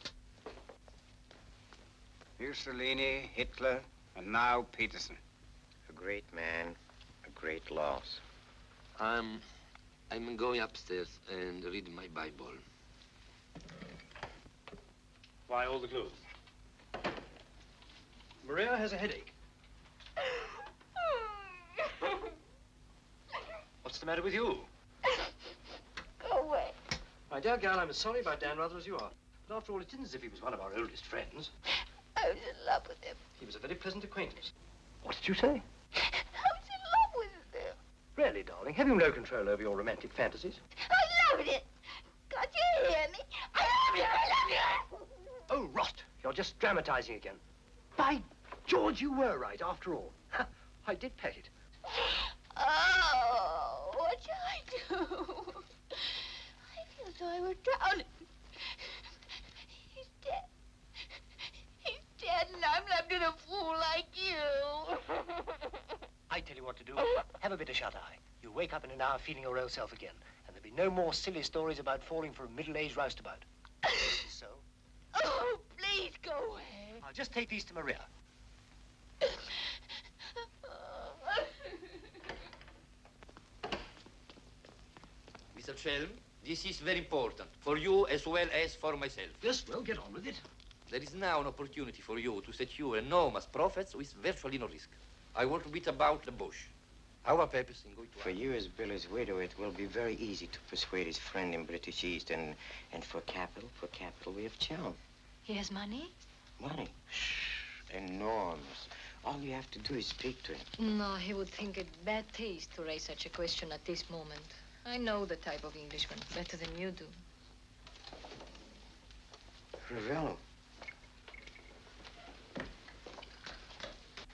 Mussolini, Hitler, and now Peterson. A great man, a great loss. I'm going upstairs and read my Bible. Why all the clothes? Maria has a headache. What's the matter with you? Go away. My dear girl, I'm as sorry about Dan Rather as you are. But after all, it isn't as if he was one of our oldest friends. I was in love with him. He was a very pleasant acquaintance. What did you say? I was in love with him. Really, darling, have you no control over your romantic fantasies? I loved it. Can't you hear me? I love you. I love you. Oh, rot. You're just dramatizing again. By George, you were right, after all. I did pet it. Oh, what shall I do? I feel so I was drowning. He's dead. He's dead, and I'm left in a fool like you. I tell you what to do. Have a bit of shut-eye. You wake up in an hour feeling your real self again, and there'll be no more silly stories about falling for a middle-aged roustabout. So? Oh, please go away. I'll just take these to Maria. Mr. Chelm, this is very important, for you as well as for myself. Yes, well, get on with it. There is now an opportunity for you to secure enormous profits with virtually no risk. I want a bit about the bush. Our purpose in going to... For you as Billy's widow, it will be very easy to persuade his friend in British East, and for capital, we have Chelm. He has money? Money? Shh, enormous. All you have to do is speak to him. No, he would think it bad taste to raise such a question at this moment. I know the type of Englishman better than you do. Ravello.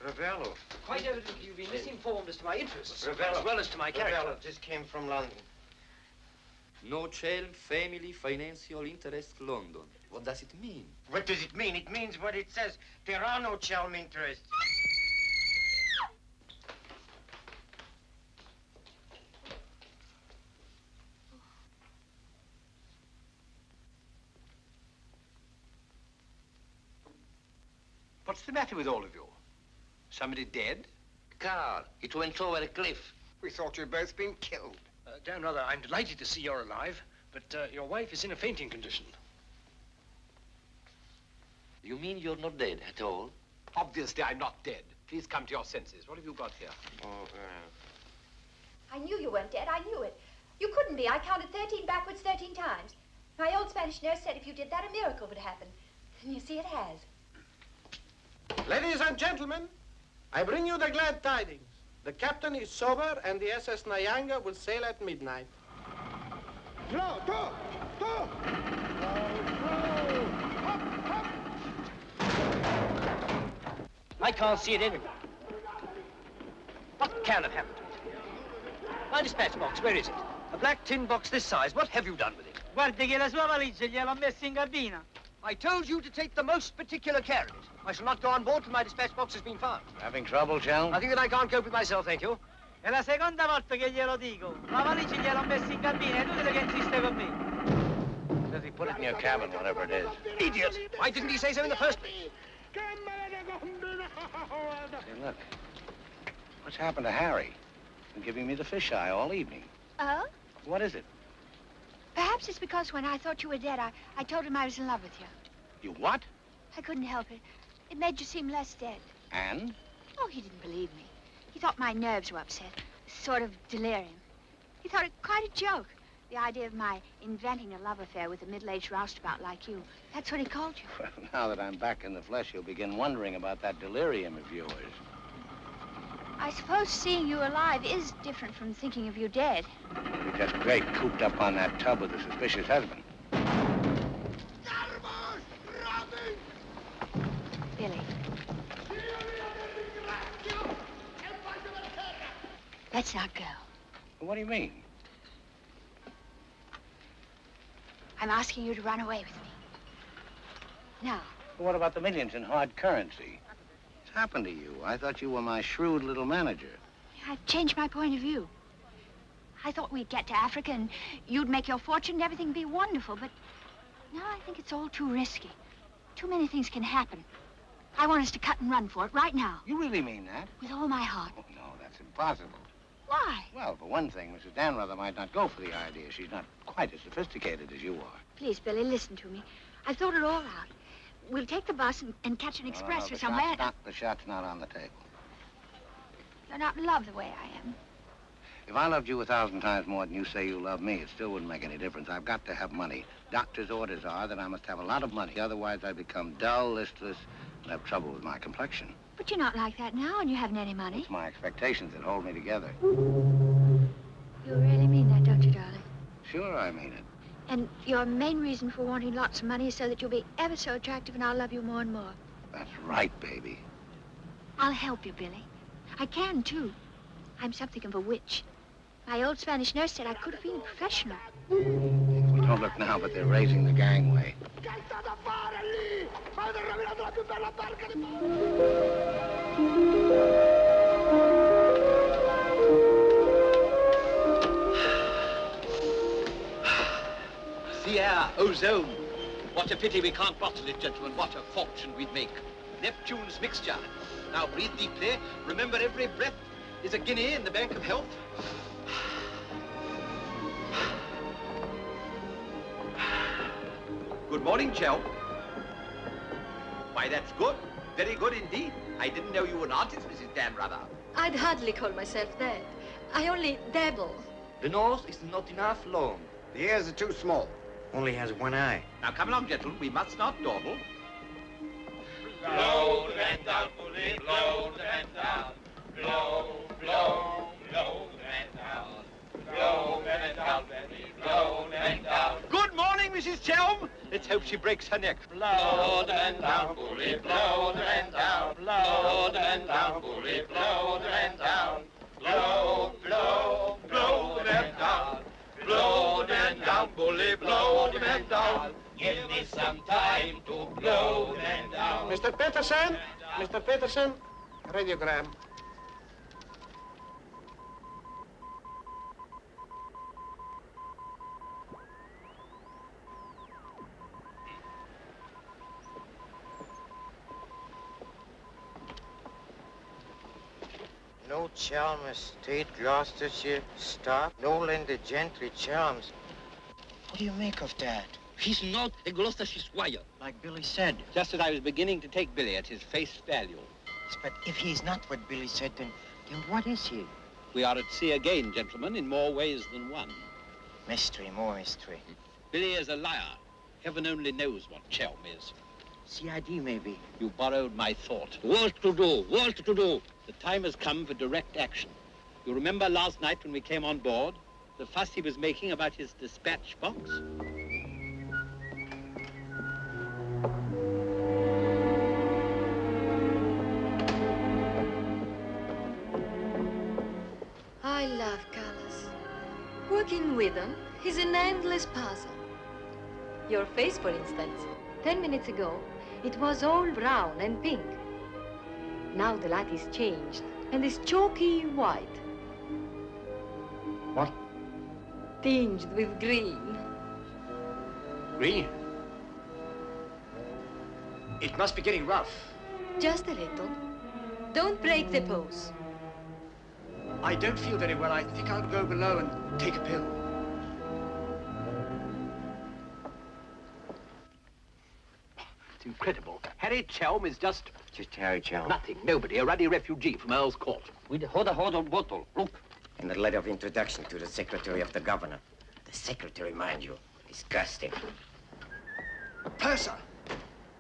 Ravello. Quite evidently, you've been misinformed as to my interests, Ravello. as well as to my character. Ravello just came from London. No Chelm family financial interest London. What does it mean? What does it mean? It means what it says. There are no Chelm interests. What's the matter with all of you? Somebody dead? Car. It went over a cliff. We thought you'd both been killed. Dan Rather, I'm delighted to see you're alive, but your wife is in a fainting condition. You mean you're not dead at all? Obviously, I'm not dead. Please come to your senses. What have you got here? Oh, I knew you weren't dead. I knew it. You couldn't be. I counted 13 backwards 13 times. My old Spanish nurse said if you did that, a miracle would happen. And you see, it has. Ladies and gentlemen, I bring you the glad tidings. The captain is sober and the SS Nyanga will sail at midnight. I can't see it anywhere. What can have happened to it? My dispatch box, where is it? A black tin box this size. What have you done with it? Guardi che la sua valigia gliel'ho messa in cabina. I told you to take the most particular care of it. I shall not go on board till my dispatch box has been found. Having trouble, Chelm? I think that I can't cope with myself, thank you. È la seconda volta che glielo dico. La valigia gliel'ho messa in cabina, è inutile che insiste con me. Says he put it in your cabin, whatever it is. Idiot! Why didn't he say so in the first place? Hey, look. What's happened to Harry? He's been giving me the fisheye all evening. Oh? What is it? Perhaps it's because when I thought you were dead, I told him I was in love with you. You what? I couldn't help it. It made you seem less dead. And? Oh, he didn't believe me. He thought my nerves were upset. Sort of delirium. He thought it quite a joke. The idea of my inventing a love affair with a middle-aged roustabout like you. That's what he called you. Well, now that I'm back in the flesh, you'll begin wondering about that delirium of yours. I suppose seeing you alive is different from thinking of you dead. You're just great cooped up on that tub with a suspicious husband. Billy. Let's not go. What do you mean? I'm asking you to run away with me. Now. What about the millions in hard currency? What's happened to you? I thought you were my shrewd little manager. I've changed my point of view. I thought we'd get to Africa and you'd make your fortune and everything be wonderful, but now I think it's all too risky. Too many things can happen. I want us to cut and run for it right now. You really mean that? With all my heart. Oh, no, that's impossible. Why? Well, for one thing, Mrs. Danrother might not go for the idea. She's not quite as sophisticated as you are. Please, Billy, listen to me. I've thought it all out. We'll take the bus and catch an express No, for somewhere. the shot's not on the table. You're not in love the way I am. If I loved you 1,000 times more than you say you love me, it still wouldn't make any difference. I've got to have money. Doctor's orders are that I must have a lot of money. Otherwise, I become dull, listless, and have trouble with my complexion. But you're not like that now, and you haven't any money. It's my expectations that hold me together. You really mean that, don't you, darling? Sure, I mean it. And your main reason for wanting lots of money is so that you'll be ever so attractive and I'll love you more and more. That's right, baby. I'll help you, Billy. I can, too. I'm something of a witch. My old Spanish nurse said I could have been a professional. Well, don't look now, but they're raising the gangway. The air, ozone. What a pity we can't bottle it, gentlemen. What a fortune we'd make. Neptune's mixture. Now breathe deeply. Remember, every breath is a guinea in the bank of health. Good morning, Chel. Why, that's good. Very good indeed. I didn't know you were an artist, Mrs. Danrother. I'd hardly call myself that. I only dabble. The nose is not enough long. The ears are too small. Only has one eye. Now, come along, gentlemen. We must not dawdle. Blow the man down, bully, blow the man down. Blow, blow, blow the man down. Blow the man down, Benny, blow the man down. Good morning, Mrs. Chelm. Let's hope she breaks her neck. Blow the man down, bully, blow the man down. Blow the man down, bully, blow the man down. Blow, blow, blow the man down. Blow the man down, bully, blow the man down. Give me some time to blow the man down. Mr. Peterson? Mr. Peterson? Radiogram. No Chalmers Estate, Gloucestershire, stop. No Linda Gentry, Chalmers. What do you make of that? He's not a Gloucestershire squire. Like Billy said. Just as I was beginning to take Billy at his face value. Yes, but if he's not what Billy said, then what is he? We are at sea again, gentlemen, in more ways than one. Mystery, more mystery. Billy is a liar. Heaven only knows what Chelm is. CID, maybe. You borrowed my thought. What to do? What to do? The time has come for direct action. You remember last night when we came on board? The fuss he was making about his dispatch box? I love Carlos. Working with him is an endless puzzle. Your face, for instance. 10 minutes ago, it was all brown and pink. Now the light is changed and is chalky white. What? Tinged with green. Green? It must be getting rough. Just a little. Don't break the pose. I don't feel very well. I think I'll go below and take a pill. It's incredible. Harry Chelm is just Harry Chelm. nothing, nobody, a ruddy refugee from Earl's Court. With hold bottle. Look. And the letter of introduction to the secretary of the governor. The secretary, mind you. Disgusting. Purser!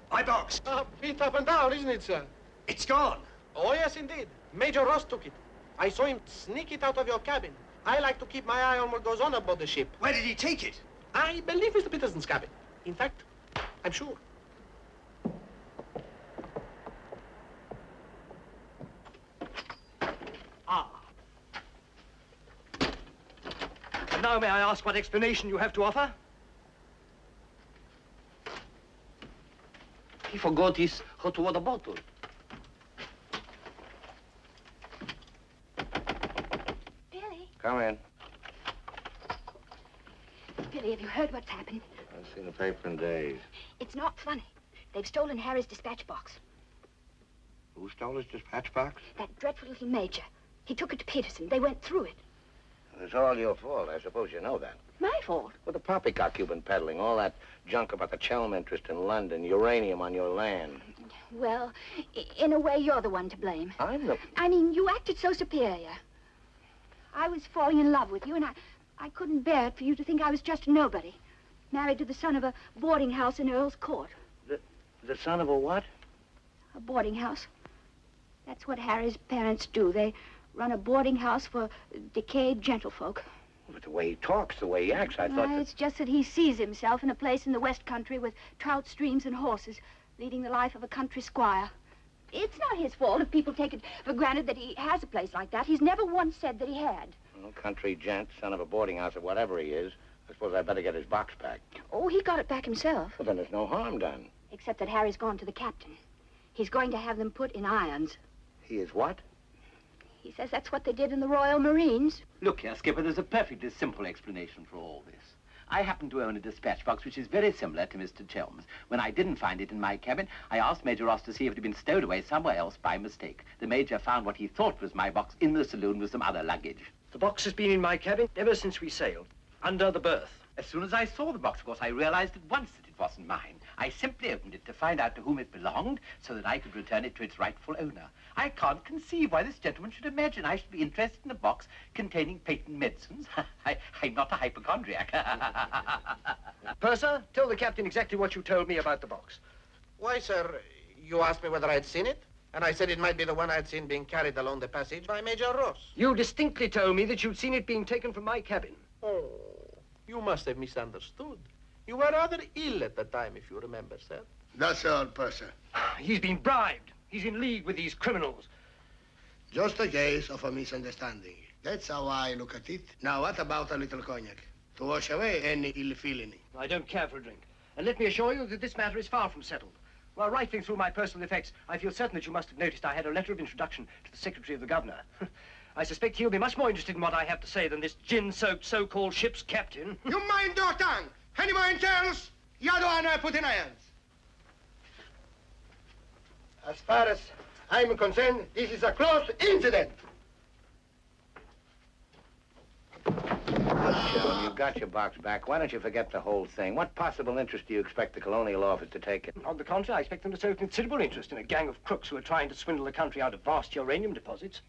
My box! Beat up and down, isn't it, sir? It's gone! Oh, yes, indeed. Major Ross took it. I saw him sneak it out of your cabin. I like to keep my eye on what goes on aboard the ship. Where did he take it? I believe Mr. Peterson's cabin. In fact, I'm sure. And now may I ask what explanation you have to offer? He forgot his hot water bottle. Billy, Come in. Billy, have you heard what's happened? I've seen the paper in days. It's not funny. They've stolen Harry's dispatch box. Who stole his dispatch box? That dreadful little major. He took it to Peterson. They went through it. It's all your fault. I suppose you know that. My fault. Well, the poppycock you've been peddling, all that junk about the Chelm interest in London, uranium on your land. Well, in a way, you're the one to blame. I'm the... I mean, you acted so superior. I was falling in love with you, and I couldn't bear it for you to think I was just a nobody. Married to the son of a boarding house in Earl's Court. The son of a what? A boarding house. That's what Harry's parents do. They run a boarding house for decayed gentlefolk. But the way he talks, the way he acts, I thought that... It's just that he sees himself in a place in the West Country with trout streams and horses, leading the life of a country squire. It's not his fault if people take it for granted that he has a place like that. He's never once said that he had. Well, country gent, son of a boarding house or whatever he is, I suppose I'd better get his box back. Oh, he got it back himself. Well, then there's no harm done. Except that Harry's gone to the captain. He's going to have them put in irons. He is what? He says that's what they did in the Royal Marines. Look here, Skipper, there's a perfectly simple explanation for all this. I happen to own a dispatch box which is very similar to Mr. Chelm's. When I didn't find it in my cabin, I asked Major Ross to see if it had been stowed away somewhere else by mistake. The Major found what he thought was my box in the saloon with some other luggage. The box has been in my cabin ever since we sailed, under the berth. As soon as I saw the box, of course, I realized at once that it wasn't mine. I simply opened it to find out to whom it belonged so that I could return it to its rightful owner. I can't conceive why this gentleman should imagine I should be interested in a box containing patent medicines. I'm not a hypochondriac. Purser, tell the captain exactly what you told me about the box. Why, sir, you asked me whether I'd seen it, and I said it might be the one I'd seen being carried along the passage by Major Ross. You distinctly told me that you'd seen it being taken from my cabin. Oh, you must have misunderstood. You were rather ill at the time, if you remember, sir. That's all, Purser. He's been bribed. He's in league with these criminals. Just a case of a misunderstanding. That's how I look at it. Now, what about a little cognac? To wash away any ill feeling. I don't care for a drink. And let me assure you that this matter is far from settled. While rifling through my personal effects, I feel certain that you must have noticed I had a letter of introduction to the Secretary of the Governor. I suspect he'll be much more interested in what I have to say than this gin-soaked so-called ship's captain. You mind your tongue! Any more intelligence? You're the one I put in irons. As far as I'm concerned, this is a closed incident. Shelm, you got your box back. Why don't you forget the whole thing? What possible interest do you expect the Colonial Office to take in? On the contrary, I expect them to show considerable interest in a gang of crooks who are trying to swindle the country out of vast uranium deposits.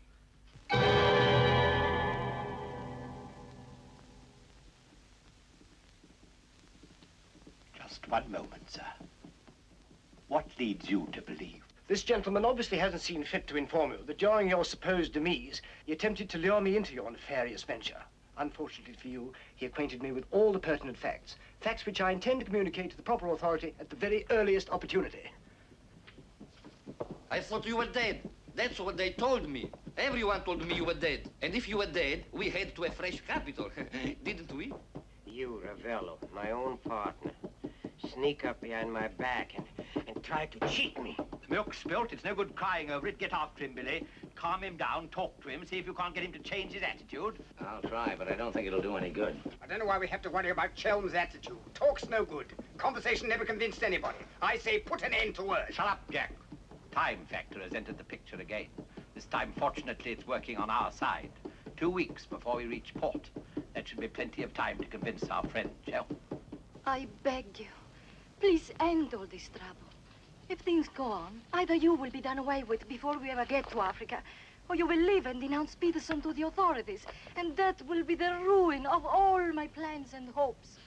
One moment, sir. What leads you to believe? This gentleman obviously hasn't seen fit to inform you that during your supposed demise, he attempted to lure me into your nefarious venture. Unfortunately for you, he acquainted me with all the pertinent facts. Facts which I intend to communicate to the proper authority at the very earliest opportunity. I thought you were dead. That's what they told me. Everyone told me you were dead. And if you were dead, we head to a fresh capital. Didn't we? You, Ravello, my own partner, sneak up behind my back and try to cheat me. The milk's spilt. It's no good crying over it. Get after him, Billy. Calm him down. Talk to him. See if you can't get him to change his attitude. I'll try, but I don't think it'll do any good. I don't know why we have to worry about Chelm's attitude. Talk's no good. Conversation never convinced anybody. I say put an end to words. Shut up, Jack. Time factor has entered the picture again. This time, fortunately, it's working on our side. 2 weeks before we reach port. That should be plenty of time to convince our friend, Chelm. I beg you, please end all this trouble. If things go on, either you will be done away with before we ever get to Africa, or you will leave and denounce Peterson to the authorities, and that will be the ruin of all my plans and hopes.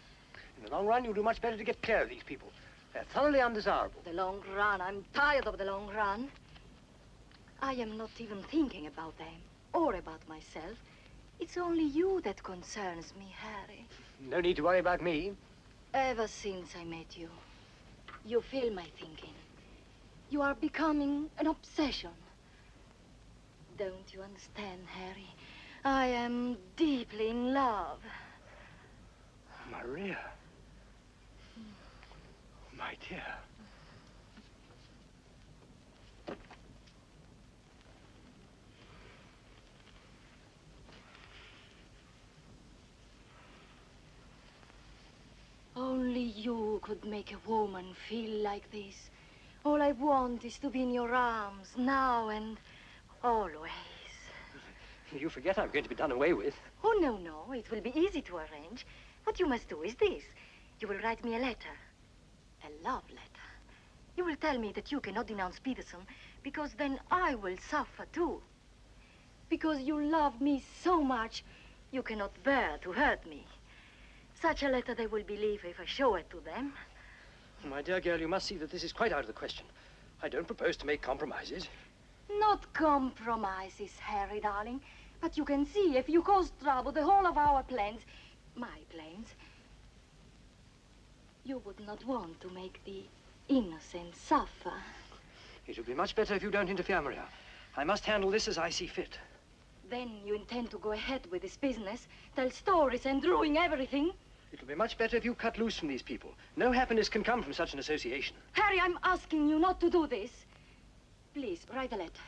In the long run, you'll do much better to get clear of these people. They're thoroughly undesirable. The long run. I'm tired of the long run. I am not even thinking about them or about myself. It's only you that concerns me, Harry. No need to worry about me. Ever since I met you, you fill my thinking. You are becoming an obsession. Don't you understand, Harry? I am deeply in love. Maria. My dear. Only you could make a woman feel like this. All I want is to be in your arms, now and always. You forget I'm going to be done away with. Oh, no, no. It will be easy to arrange. What you must do is this. You will write me a letter. A love letter. You will tell me that you cannot denounce Peterson, because then I will suffer too. Because you love me so much, you cannot bear to hurt me. Such a letter they will believe if I show it to them. My dear girl, you must see that this is quite out of the question. I don't propose to make compromises. Not compromises, Harry, darling. But you can see if you cause trouble, the whole of our plans, my plans, you would not want to make the innocent suffer. It would be much better if you don't interfere, Maria. I must handle this as I see fit. Then you intend to go ahead with this business, tell stories and ruin everything? It'll be much better if you cut loose from these people. No happiness can come from such an association. Harry, I'm asking you not to do this. Please, write a letter.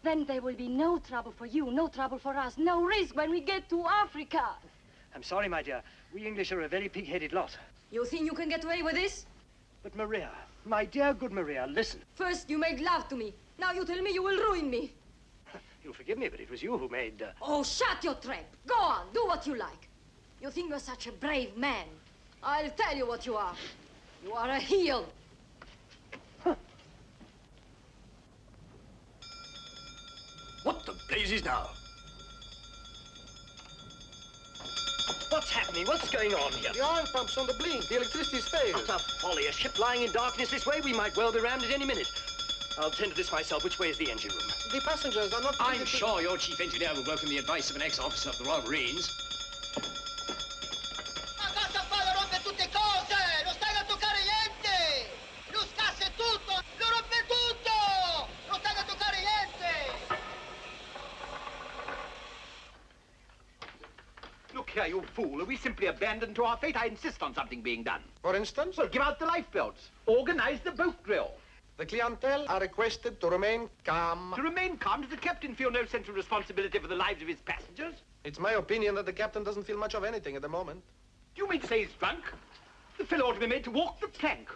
Then there will be no trouble for you, no trouble for us, no risk when we get to Africa. I'm sorry, my dear. We English are a very pig-headed lot. You think you can get away with this? But Maria, my dear good Maria, listen. First you made love to me. Now you tell me you will ruin me. You'll forgive me, but it was you who made... Oh, shut your trap. Go on, do what you like. You think you're such a brave man. I'll tell you what you are. You are a heel. What the blazes now? What's happening? What's going on here? The oil pump's on the blink. The electricity's failed. Utter folly. A ship lying in darkness this way, we might well be rammed at any minute. I'll tend to this myself. Which way is the engine room? The passengers are not... I'm sure your chief engineer will welcome the advice of an ex-officer of the Royal Marines. Look here, you fool. Are we simply abandoned to our fate? I insist on something being done. For instance? Well, give out the lifebelts. Organize the boat drill. The clientele are requested to remain calm. To remain calm? Does the captain feel no sense of responsibility for the lives of his passengers? It's my opinion that the captain doesn't feel much of anything at the moment. Do you mean to say he's drunk? The fellow ought to be made to walk the plank.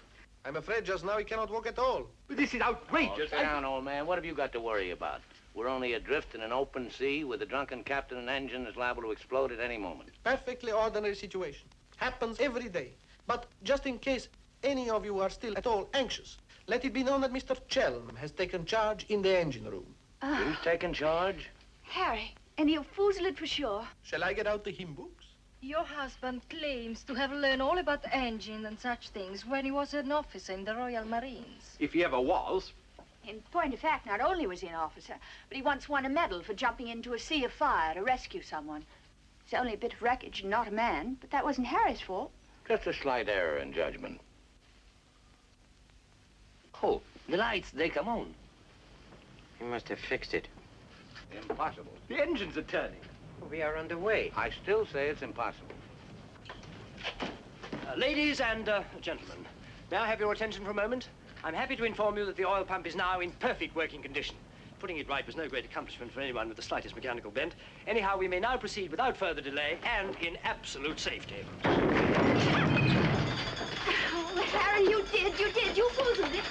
I'm afraid just now he cannot walk at all. But this is outrageous. Oh, sit down, old man. What have you got to worry about? We're only adrift in an open sea with a drunken captain and engine that's liable to explode at any moment. Perfectly ordinary situation. Happens every day. But just in case any of you are still at all anxious, let it be known that Mr. Chelm has taken charge in the engine room. Who's taken charge? Harry, and he'll foozle it for sure. Shall I get out the hymn books? Your husband claims to have learned all about engines and such things when he was an officer in the Royal Marines. If he ever was. In point of fact, not only was he an officer, but he once won a medal for jumping into a sea of fire to rescue someone. It's only a bit of wreckage and not a man, but that wasn't Harry's fault. Just a slight error in judgment. Oh, the lights, they come on. He must have fixed it. Impossible. The engines are turning. We are underway. I still say it's impossible. Ladies and gentlemen, may I have your attention for a moment? I'm happy to inform you that the oil pump is now in perfect working condition. Putting it right was no great accomplishment for anyone with the slightest mechanical bent. Anyhow, we may now proceed without further delay and in absolute safety. Oh, Harry, you did. You fooled it.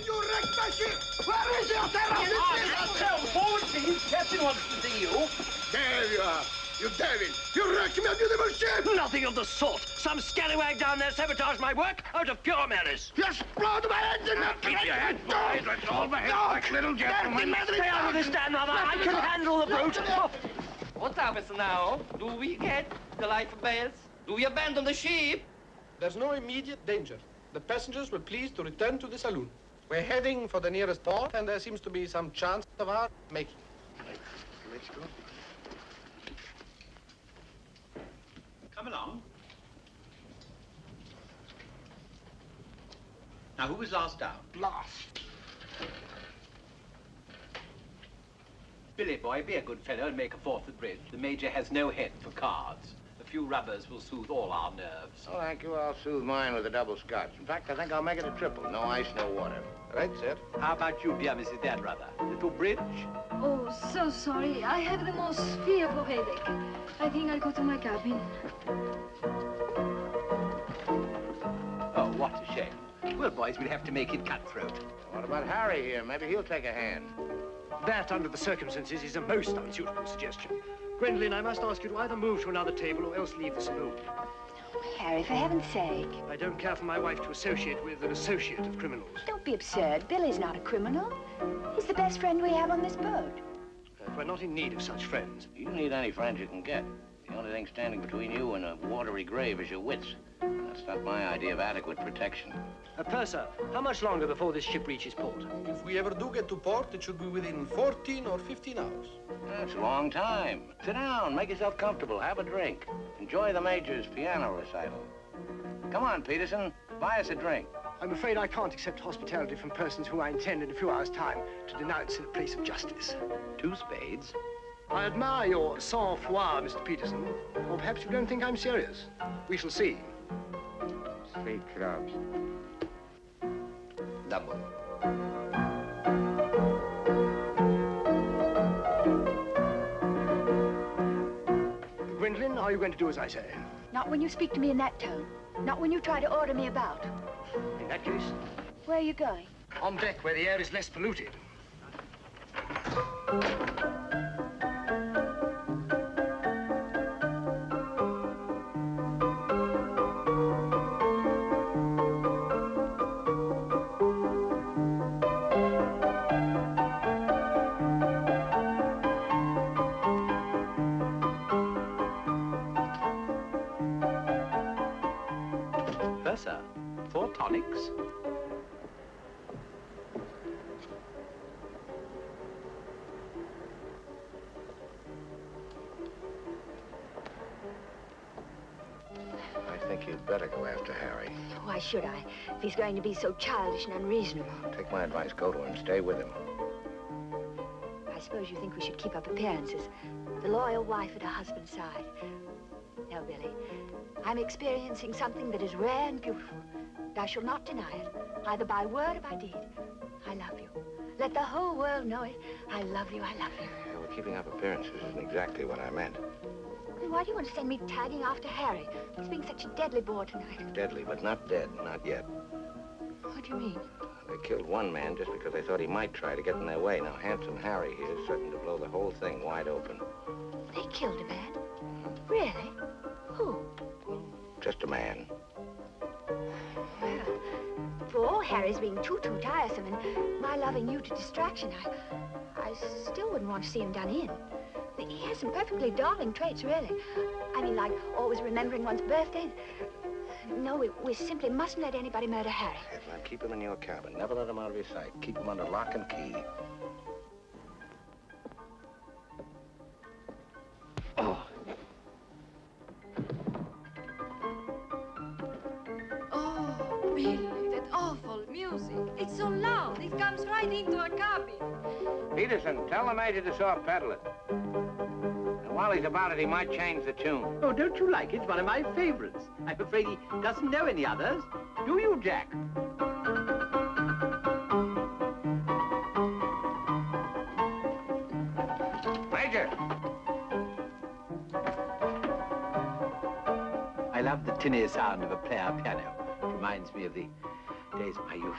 You wrecked my ship! Where is your terror? Forward, please. Captain wants to see you. There you are. You devil! You wrecked my beautiful ship! Nothing of the sort. Some scallywag down there sabotaged my work out of pure malice. You explode my engine! Keep your head, boys. Let's all behave like little gentlemen. Stay out of this, Dan, mother. I can handle the brute. Oh. What happens now? Do we get the life bells? Do we abandon the ship? There's no immediate danger. The passengers will please to return to the saloon. We're heading for the nearest port, and there seems to be some chance of our making. Let's go. Come along. Now, who was last down? Last. Billy boy, be a good fellow and make a fourth at bridge. The Major has no head for cards. A few rubbers will soothe all our nerves. Oh, thank you. I'll soothe mine with a double scotch. In fact, I think I'll make it a triple. No ice, no water. Right, sir. How about you, dear Mrs. Dan Rubber? Little bridge? Oh, so sorry. I have the most fearful headache. I think I'll go to my cabin. Oh, what a shame. Well, boys, we'll have to make it cutthroat. What about Harry here? Maybe he'll take a hand. That, under the circumstances, is a most unsuitable suggestion. Gwendolyn, I must ask you to either move to another table or else leave the saloon. Harry, for heaven's sake. I don't care for my wife to associate with an associate of criminals. Don't be absurd. Billy's not a criminal. He's the best friend we have on this boat. We're not in need of such friends. You need any friends you can get. The only thing standing between you and a watery grave is your wits. That's not my idea of adequate protection. Purser, how much longer before this ship reaches port? If we ever do get to port, it should be within 14 or 15 hours. That's a long time. Sit down, make yourself comfortable, have a drink. Enjoy the Major's piano recital. Come on, Peterson, buy us a drink. I'm afraid I can't accept hospitality from persons who I intend in a few hours' time to denounce in a place of justice. 2 spades. I admire your sang-froid, Mr. Peterson. Or perhaps you don't think I'm serious. We shall see. 3 clubs. Double. Gwendolyn, are you going to do as I say? Not when you speak to me in that tone. Not when you try to order me about. In that case, Where are you going? on deck where the air is less polluted. Purser, 4 tonics. I think you'd better go after Harry. Why should I? If he's going to be so childish and unreasonable. Take my advice, go to him, stay with him. I suppose you think we should keep up appearances. The loyal wife at her husband's side. No, Billy. I'm experiencing something that is rare and beautiful. And I shall not deny it, either by word or by deed. I love you. Let the whole world know it. I love you, I love you. Yeah, well, keeping up appearances isn't exactly what I meant. Then why do you want to send me tagging after Harry? He's being such a deadly bore tonight. Deadly, but not dead, not yet. What do you mean? They killed one man just because they thought he might try to get in their way. Now, Handsome Harry here is certain to blow the whole thing wide open. They killed a man? Really? Who? Just a man. Well, for all Harry's being too tiresome and my loving you to distraction, I still wouldn't want to see him done in. The He has some perfectly darling traits, really. I mean, like always remembering one's birthday. No, we simply mustn't let anybody murder Harry. Yes, now keep him in your cabin. Never let him out of your sight. Keep him under lock and key. Oh, Billy, that awful music. It's so loud, it comes right into our cabin. Peterson, tell the Major to soft pedal it. And while he's about it, he might change the tune. Oh, don't you like it? It's one of my favorites. I'm afraid he doesn't know any others. Do you, Jack? Major! I love the tinny sound of a player piano. It reminds me of the days of my youth.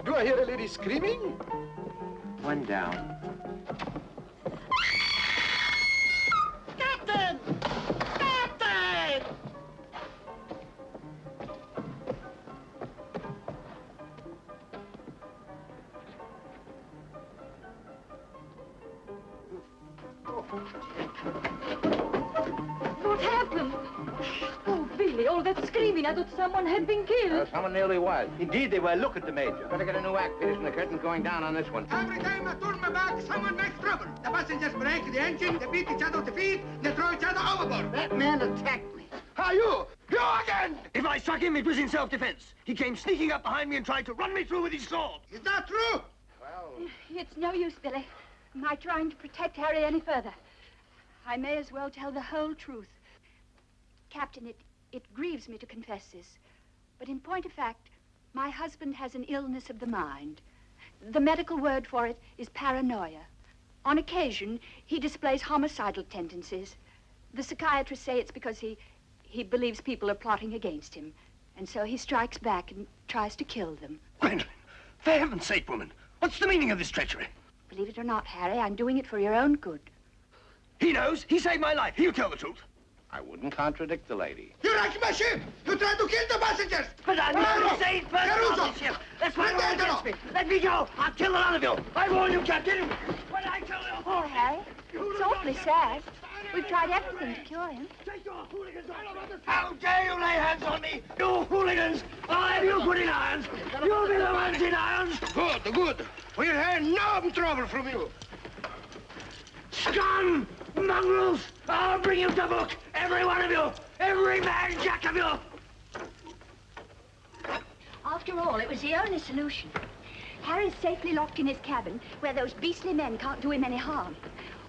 Do I hear a lady screaming? One down. Captain! Captain! What happened? Oh, Billy, all that screaming. I thought someone had been killed. Someone nearly was. Indeed, they were. Look at the Major. Better get a new act, Peterson. The curtain's going down on this one. Every time I turn my back, someone makes trouble. The passengers break the engine, they beat each other with the feet, they throw each other overboard. That man attacked me. How you? You again! If I struck him, it was in self-defense. He came sneaking up behind me and tried to run me through with his sword. Is that true? It's no use, Billy. My trying to protect Harry any further. I may as well tell the whole truth. Captain, it grieves me to confess this, but in point of fact, my husband has an illness of the mind. The medical word for it is paranoia. On occasion, he displays homicidal tendencies. The psychiatrists say it's because he believes people are plotting against him, and so he strikes back and tries to kill them. Gwendolyn, for heaven's sake, woman, what's the meaning of this treachery? Believe it or not, Harry, I'm doing it for your own good. He knows. He saved my life. He'll tell the truth. I wouldn't contradict the lady. You wrecked my ship! You tried to kill the passengers! But I'm not a safe person on Caruso! this ship. That's why you're Prendetelo! against me. Let me go. I'll kill the lot of you. I warn you, Captain. When I kill you... Oh, Harry, it's awfully sad. We've tried everything to cure him. How dare you lay hands on me? You hooligans! I'll have you put in irons. You'll be the ones in irons. Good, good. We'll have no trouble from you. Scum! Mongrels! I'll bring you to book. Every one of you. Every man jack of you. After all, it was the only solution. Harry's safely locked in his cabin, where those beastly men can't do him any harm.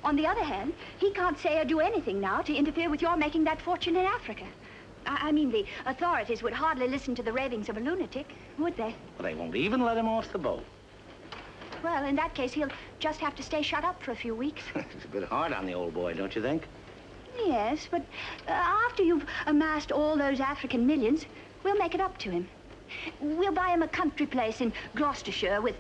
On the other hand, he can't say or do anything now to interfere with your making that fortune in Africa. I mean, the authorities would hardly listen to the ravings of a lunatic, would they? Well, they won't even let him off the boat. Well, in that case, he'll just have to stay shut up for a few weeks. It's a bit hard on the old boy, don't you think? Yes, but after you've amassed all those African millions, we'll make it up to him. We'll buy him a country place in Gloucestershire with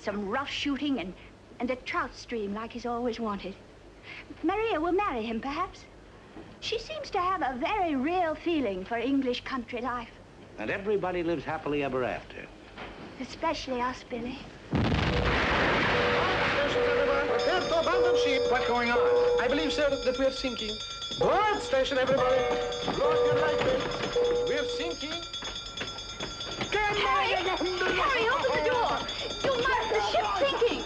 some rough shooting and a trout stream like he's always wanted. Maria will marry him, perhaps. She seems to have a very real feeling for English country life. And everybody lives happily ever after. Especially us, Billy. Prepare to abandon ship. What's going on? I believe, sir, that we're sinking. Board station, everybody. Blow up your light belts. We're sinking. Harry! Harry, open the door! You must! The ship's sinking!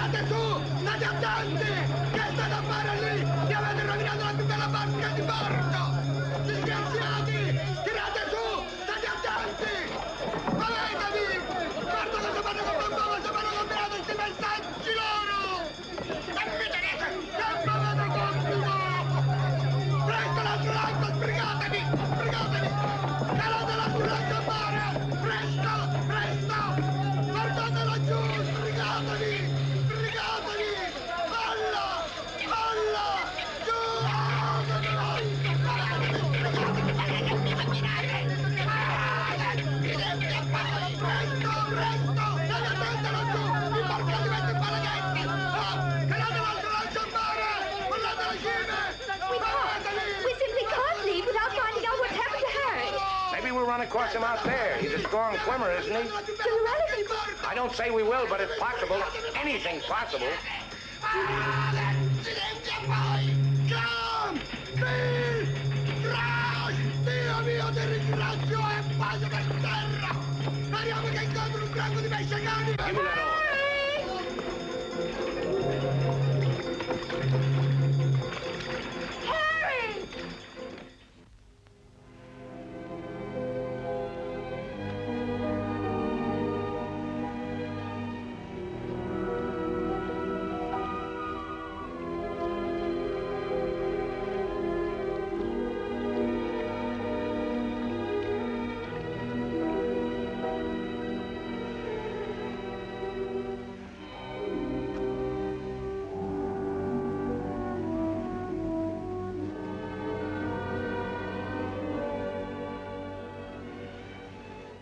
Tirate su! Nadiatanti! run across him out there. He's a strong swimmer, isn't he? Do you really think... I don't say we will, but it's possible. Anything's possible. Dio mio, ti ringrazio e pace per terra! Speriamo che incontri un branco di pesce cani! Give me that oar. Harry!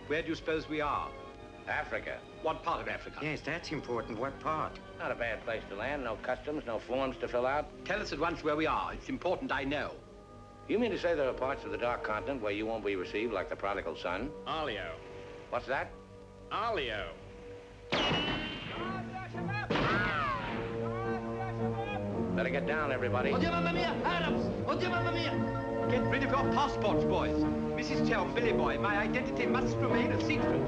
Where do you suppose we are? Africa. What part of Africa? Yes, that's important. What part? Not a bad place to land. No customs, no forms to fill out. Tell us at once where we are. It's important I know. You mean to say there are parts of the Dark Continent where you won't be received like the prodigal son? Alio. What's that? Alio. Better get down, everybody. Oddio, mamma mia! Arabs! Oddio, mamma mia! Get rid of your passports, boys. Mrs. Chelm, Billy Boy, my identity must remain a secret.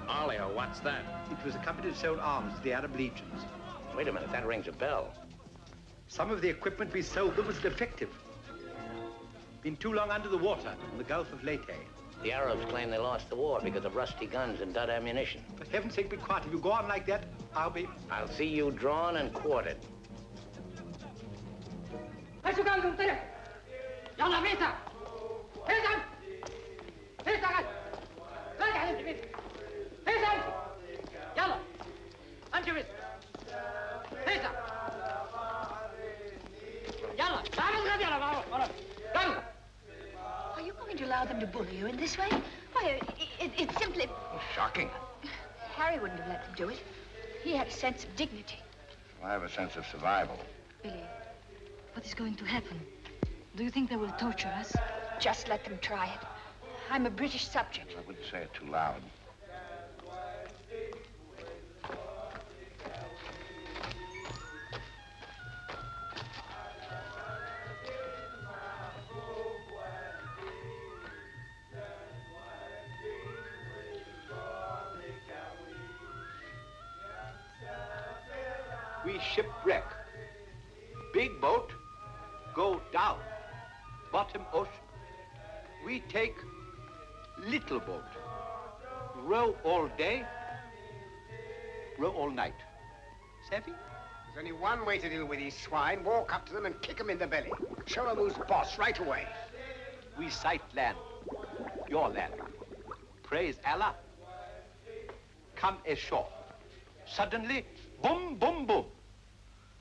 Alio, what's that? It was a company that sold arms to the Arab legions. Wait a minute, that rings a bell. Some of the equipment we sold them was defective. Been too long under the water in the Gulf of Leyte. The Arabs claim they lost the war because of rusty guns and dud ammunition. For heaven's sake, be quiet. If you go on like that, I'll see you drawn and quartered. يلا فيتا فيتا فيتا راجع انت فيتا فيتا يلا انت فيتا فيتا يلا تعال الغد يلا يلا. Are you going to allow them to bully you in this way? Why, it's simply... Shocking. Harry wouldn't have let them do it. He had a sense of dignity. I have a sense of survival. Billy, what is going to happen? Do you think they will torture us? Just let them try it. I'm a British subject. I wouldn't say it too loud. We shipwreck. Big boat, go down. Bottom ocean. We take little boat. Row all day, row all night. Savvy? There's only one way to deal with these swine. Walk up to them and kick them in the belly. Show them who's boss right away. We sight land. Your land. Praise Allah. Come ashore. Suddenly, boom, boom, boom.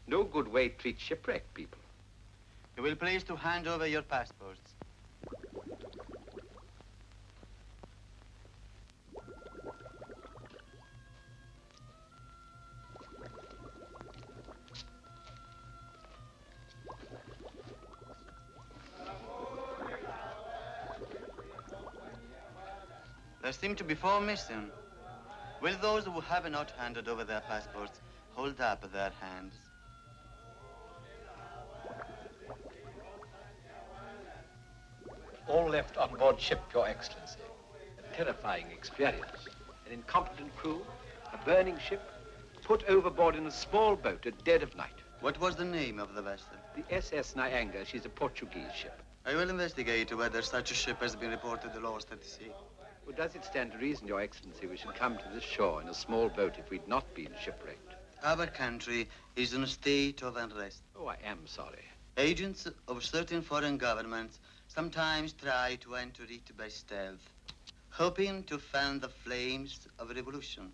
No good way to treat shipwrecked people. You will please to hand over your passports. There seem to be 4 missing. Will those who have not handed over their passports hold up their hands? All left on board ship, Your Excellency. A terrifying experience. An incompetent crew, a burning ship, put overboard in a small boat at dead of night. What was the name of the vessel? The SS Nyanga. She's a Portuguese ship. I will investigate whether such a ship has been reported lost at sea. Well, does it stand to reason, Your Excellency, we should come to this shore in a small boat if we'd not been shipwrecked? Our country is in a state of unrest. Oh, I am sorry. Agents of certain foreign governments sometimes try to enter it by stealth, hoping to fan the flames of revolution.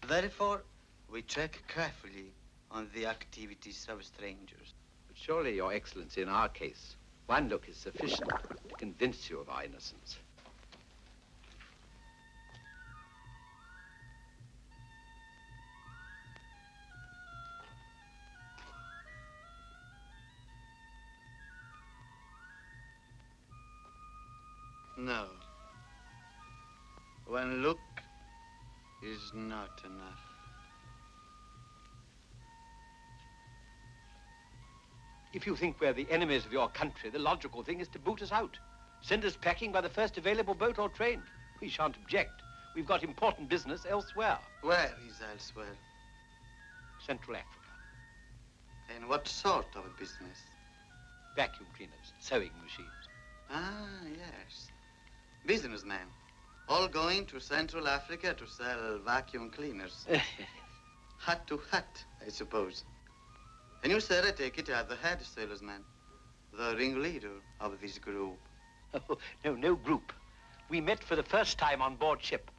Therefore, we check carefully on the activities of strangers. But surely, Your Excellency, in our case, one look is sufficient to convince you of our innocence. No. One look is not enough. If you think we're the enemies of your country, the logical thing is to boot us out. Send us packing by the first available boat or train. We shan't object. We've got important business elsewhere. Where is elsewhere? Central Africa. And what sort of a business? Vacuum cleaners, sewing machines. Ah, yes. Businessmen. All going to Central Africa to sell vacuum cleaners. Hat to hat, I suppose. And you, sir, I take it, are the head salesman, the ringleader of this group. Oh, no group. We met for the first time on board ship.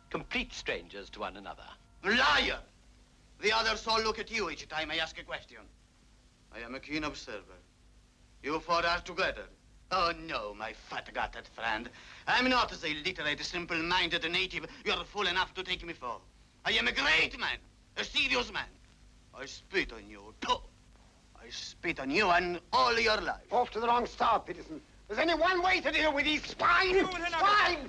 Complete strangers to one another. Liar! The others all look at you each time I ask a question. I am a keen observer. You four are together. Oh, no, my fat-gutted friend. I'm not the illiterate, simple-minded native you're fool enough to take me for. I am a great man, a serious man. I spit on you, too. I spit on you and all your life. Off to the wrong star, Peterson. There's only one way to deal with these swine! Swine!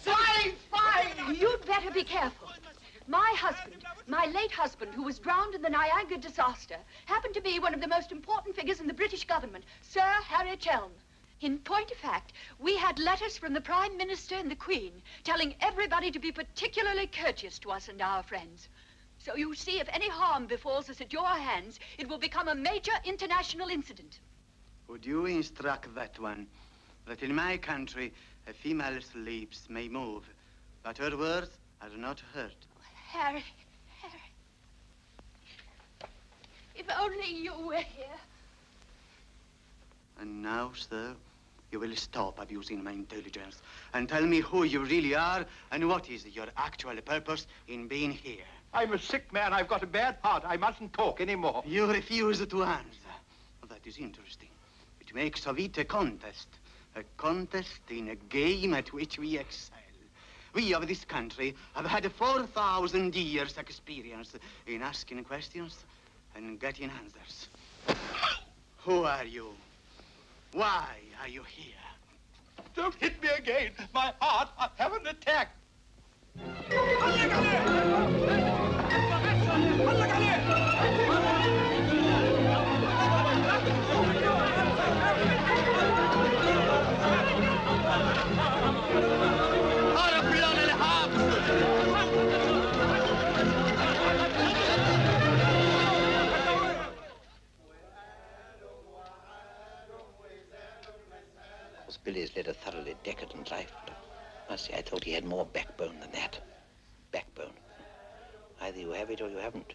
Swine! You'd better be careful. My husband, my late husband, who was drowned in the Niagara disaster, happened to be one of the most important figures in the British government, Sir Harry Chelm. In point of fact, we had letters from the Prime Minister and the Queen telling everybody to be particularly courteous to us and our friends. So you see, if any harm befalls us at your hands, it will become a major international incident. Would you instruct that one that in my country a female's lips may move, but her words are not heard? Harry. If only you were here. And now, sir, you will stop abusing my intelligence and tell me who you really are and what is your actual purpose in being here. I'm a sick man. I've got a bad heart. I mustn't talk anymore. You refuse to answer. That is interesting. It makes of it a contest in a game at which we excel. We of this country have had 4,000 years experience in asking questions and getting answers. Who are you? Why are you here? Don't hit me again. My heart, I have an attack. Billy's led a thoroughly decadent life, but I must say I thought he had more backbone than that. Backbone. Either you have it or you haven't.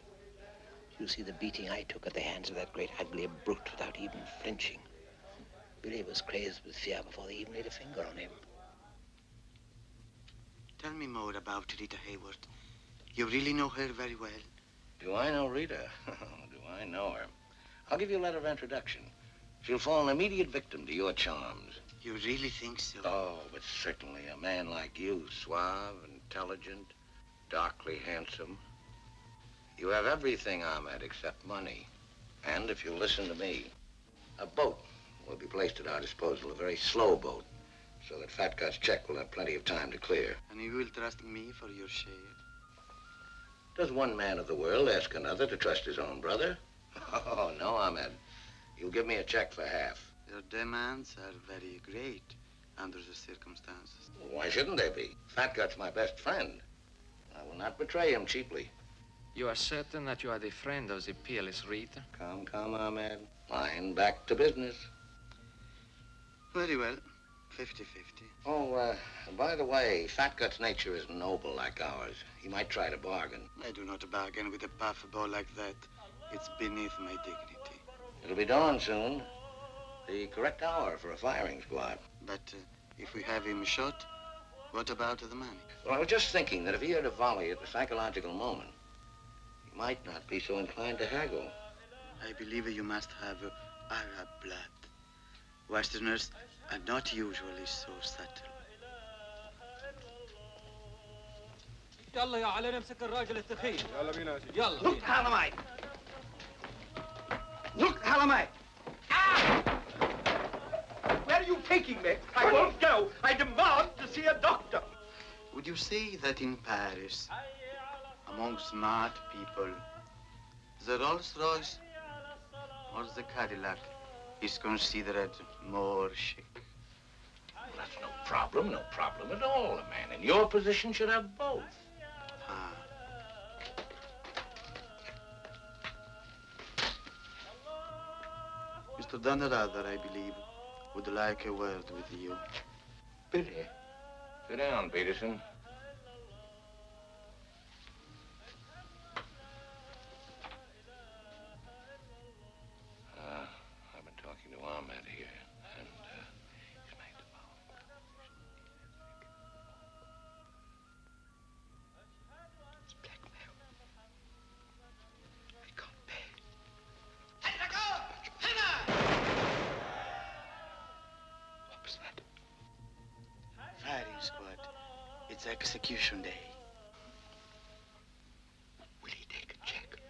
You see the beating I took at the hands of that great ugly brute without even flinching. Billy was crazed with fear before they even laid a finger on him. Tell me more about Rita Hayward. You really know her very well. Do I know Rita? Do I know her? I'll give you a letter of introduction. She'll fall an immediate victim to your charms. You really think so? Oh, but certainly a man like you, suave, intelligent, darkly handsome. You have everything, Ahmed, except money. And if you'll listen to me, a boat will be placed at our disposal, a very slow boat, so that Fat Gut's check will have plenty of time to clear. And you will trust me for your share? Does one man of the world ask another to trust his own brother? Oh, no, Ahmed. You'll give me a check for half. Your demands are very great under the circumstances. Why shouldn't they be? Fat Gut's my best friend. I will not betray him cheaply. You are certain that you are the friend of the peerless Rita? Come, Ahmed. Line back to business. Very well. 50-50. Oh, by the way, Fatgut's nature is noble like ours. He might try to bargain. I do not bargain with a puffball like that. It's beneath my dignity. It'll be dawn soon. The correct hour for a firing squad. But if we have him shot, what about the money? Well, I was just thinking that if he heard a volley at the psychological moment, he might not be so inclined to haggle. I believe you must have Arab blood. Westerners are not usually so subtle. يلا يا علي نمسك الراجل الثخين. يلا بينا يا سيدي. يلا. Look, Halamai! Look, Halamai! Where are you taking me? I won't go. I demand to see a doctor. Would you say that in Paris, among smart people, the Rolls-Royce or the Cadillac is considered more chic? Well, that's no problem at all. A man in your position should have both. Ah. Mr. Dunrather, I believe, would like a word with you. Billy. Sit down, Peterson. I've been talking to Ahmed here, and he's made the following proposition. It's blackmail. I can't pay. What was that? Firing squad. It's execution day. Will he take a check?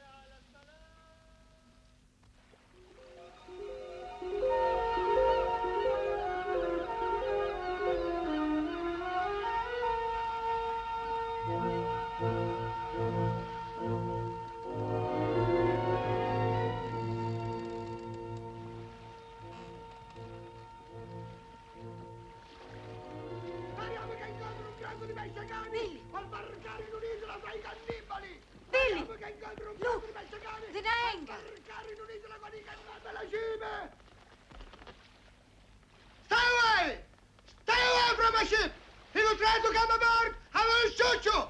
Billy! Look! The Nanga! Stay away! Stay away from my ship! If you try to come aboard, I will shoot you!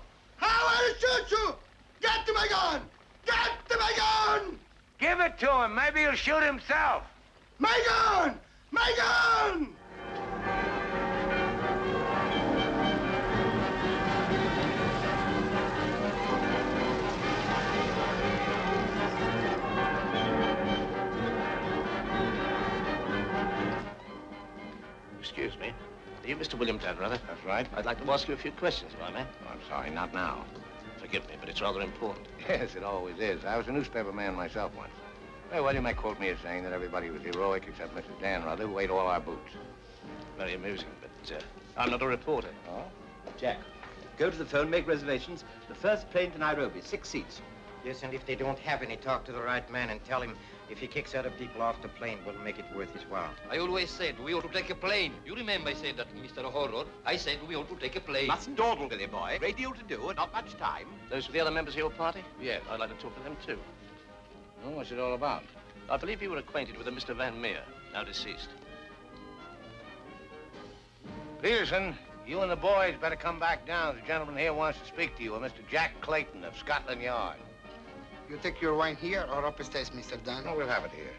I will shoot you! Get to my gun! Get to my gun! Give it to him. Maybe he'll shoot himself. My gun! My gun! Excuse me. Are you Mr. William Dunrather? That's right. I'd like to ask you a few questions, if I may. Oh, I'm sorry, not now. Forgive me, but it's rather important. Yes, it always is. I was a newspaper man myself once. Very well, you may quote me as saying that everybody was heroic except Mrs. Danrother, who ate all our boots. Very amusing, but I'm not a reporter. Oh? Jack, go to the phone, make reservations. The first plane to Nairobi, 6 seats. Yes, and if they don't have any, talk to the right man and tell him if he kicks other people off the plane, we'll make it worth his while. I always said we ought to take a plane. You remember I said that, Mr. Horror? I said we ought to take a plane. Mustn't dawdle, Billy boy. Great deal to do and not much time. Those are the other members of your party? Yeah, I'd like to talk to them, too. Well, what's it all about? I believe you were acquainted with a Mr. Van Meer, now deceased. Peterson, you and the boys better come back down. The gentleman here wants to speak to you, a Mr. Jack Clayton of Scotland Yard. You take your wine here or upstairs, Mr. Dunn? No, we'll have it here.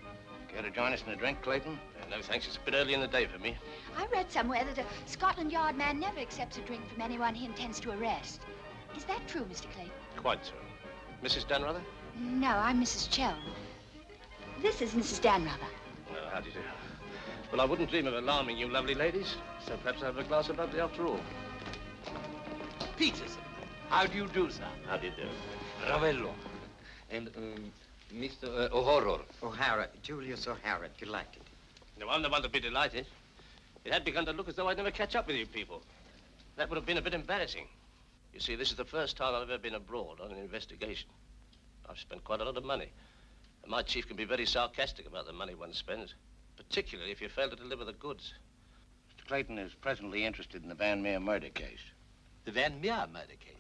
Care to join us in a drink, Clayton? No, thanks. It's a bit early in the day for me. I read somewhere that a Scotland Yard man never accepts a drink from anyone he intends to arrest. Is that true, Mr. Clayton? Quite so. Mrs. Dunrather? No, I'm Mrs. Chelm. This is Mrs. Danrather. Well, how do you do? Well, I wouldn't dream of alarming you lovely ladies, so perhaps I'll have a glass of bubbly after all. Peterson, how do you do, sir? How do you do? Ravello. And Mr. Horror. O'Hara, Julius O'Hara, delighted. No, I'm the one to be delighted. It had begun to look as though I'd never catch up with you people. That would have been a bit embarrassing. You see, this is the first time I've ever been abroad on an investigation. I've spent quite a lot of money. And my chief can be very sarcastic about the money one spends, particularly if you fail to deliver the goods. Mr. Clayton is presently interested in the Van Meer murder case. The Van Meer murder case?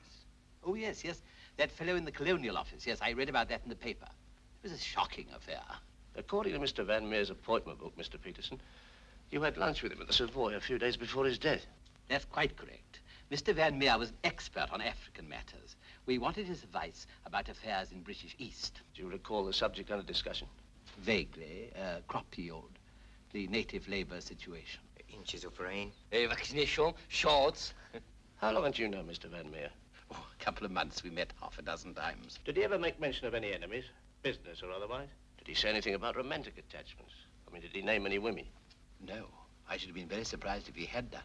Oh, yes, yes. That fellow in the Colonial Office. Yes, I read about that in the paper. It was a shocking affair. According to Mr. Van Meer's appointment book, Mr. Peterson, You had lunch with him at the Savoy a few days before his death. That's quite correct. Mr. Van Meer was an expert on African matters. We wanted his advice about affairs in British East. Do you recall the subject under discussion? Vaguely, crop yield, the native labor situation. Inches of rain. Vaccination, shorts. How long had you known Mr. Van Meer? Oh, a couple of months. We met half a dozen times. Did he ever make mention of any enemies, business or otherwise? Did he say anything about romantic attachments? I mean, did he name any women? No. I should have been very surprised if he had done.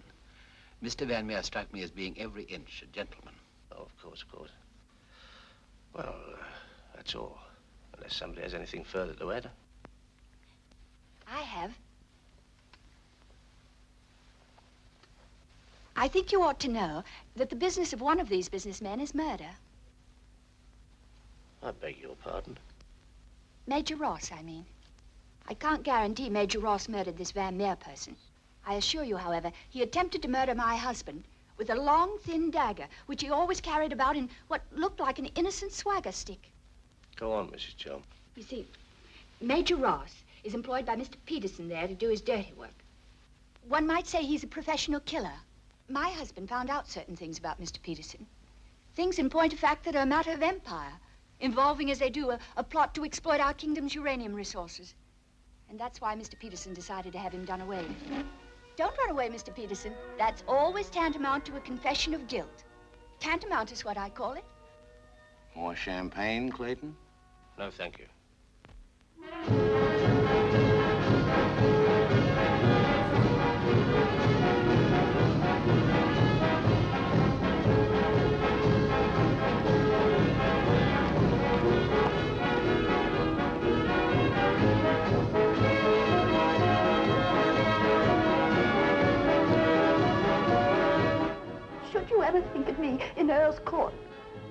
Mr. Van Meer struck me as being every inch a gentleman. Oh, of course, of course. Well, that's all. Unless somebody has anything further to add. I have. I think you ought to know that the business of one of these businessmen is murder. I beg your pardon. Major Ross, I mean. I can't guarantee Major Ross murdered this Van Meer person. I assure you, however, he attempted to murder my husband with a long, thin dagger, which he always carried about in what looked like an innocent swagger stick. Go on, Mrs. Chelm. You see, Major Ross is employed by Mr. Peterson there to do his dirty work. One might say he's a professional killer. My husband found out certain things about Mr. Peterson. Things, in point of fact, that are a matter of empire, involving, as they do, a plot to exploit our kingdom's uranium resources. And that's why Mr. Peterson decided to have him done away with. Don't run away, Mr. Peterson. That's always tantamount to a confession of guilt. Tantamount is what I call it. More champagne, Clayton? No, thank you. Should you ever think of me in Earl's Court,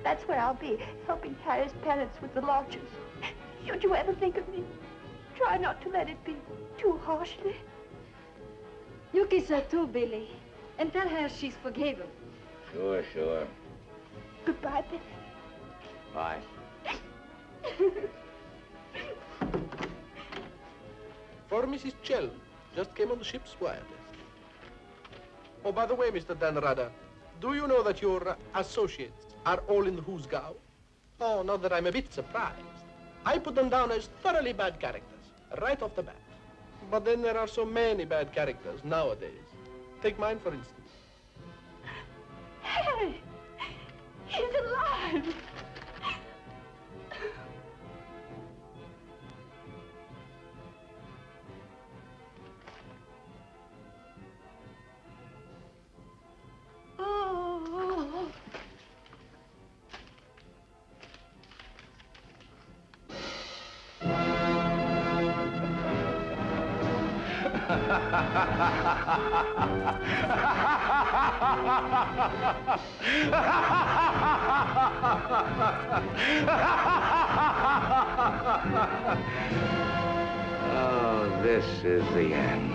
that's where I'll be, helping Harry's parents with the lodgers. Should you ever think of me, try not to let it be too harshly. You kiss her too, Billy, and tell her she's forgiven. Sure, sure. Goodbye, Billy. Bye. For Mrs. Chelm, just came on the ship's wireless. Oh, by the way, Mr. Dan Rada, do you know that your associates are all in the Hoosgow? Oh, not that I'm a bit surprised. I put them down as thoroughly bad characters, right off the bat. But then there are so many bad characters nowadays. Take mine, for instance. Harry! He's alive! Oh. Oh, this is the end.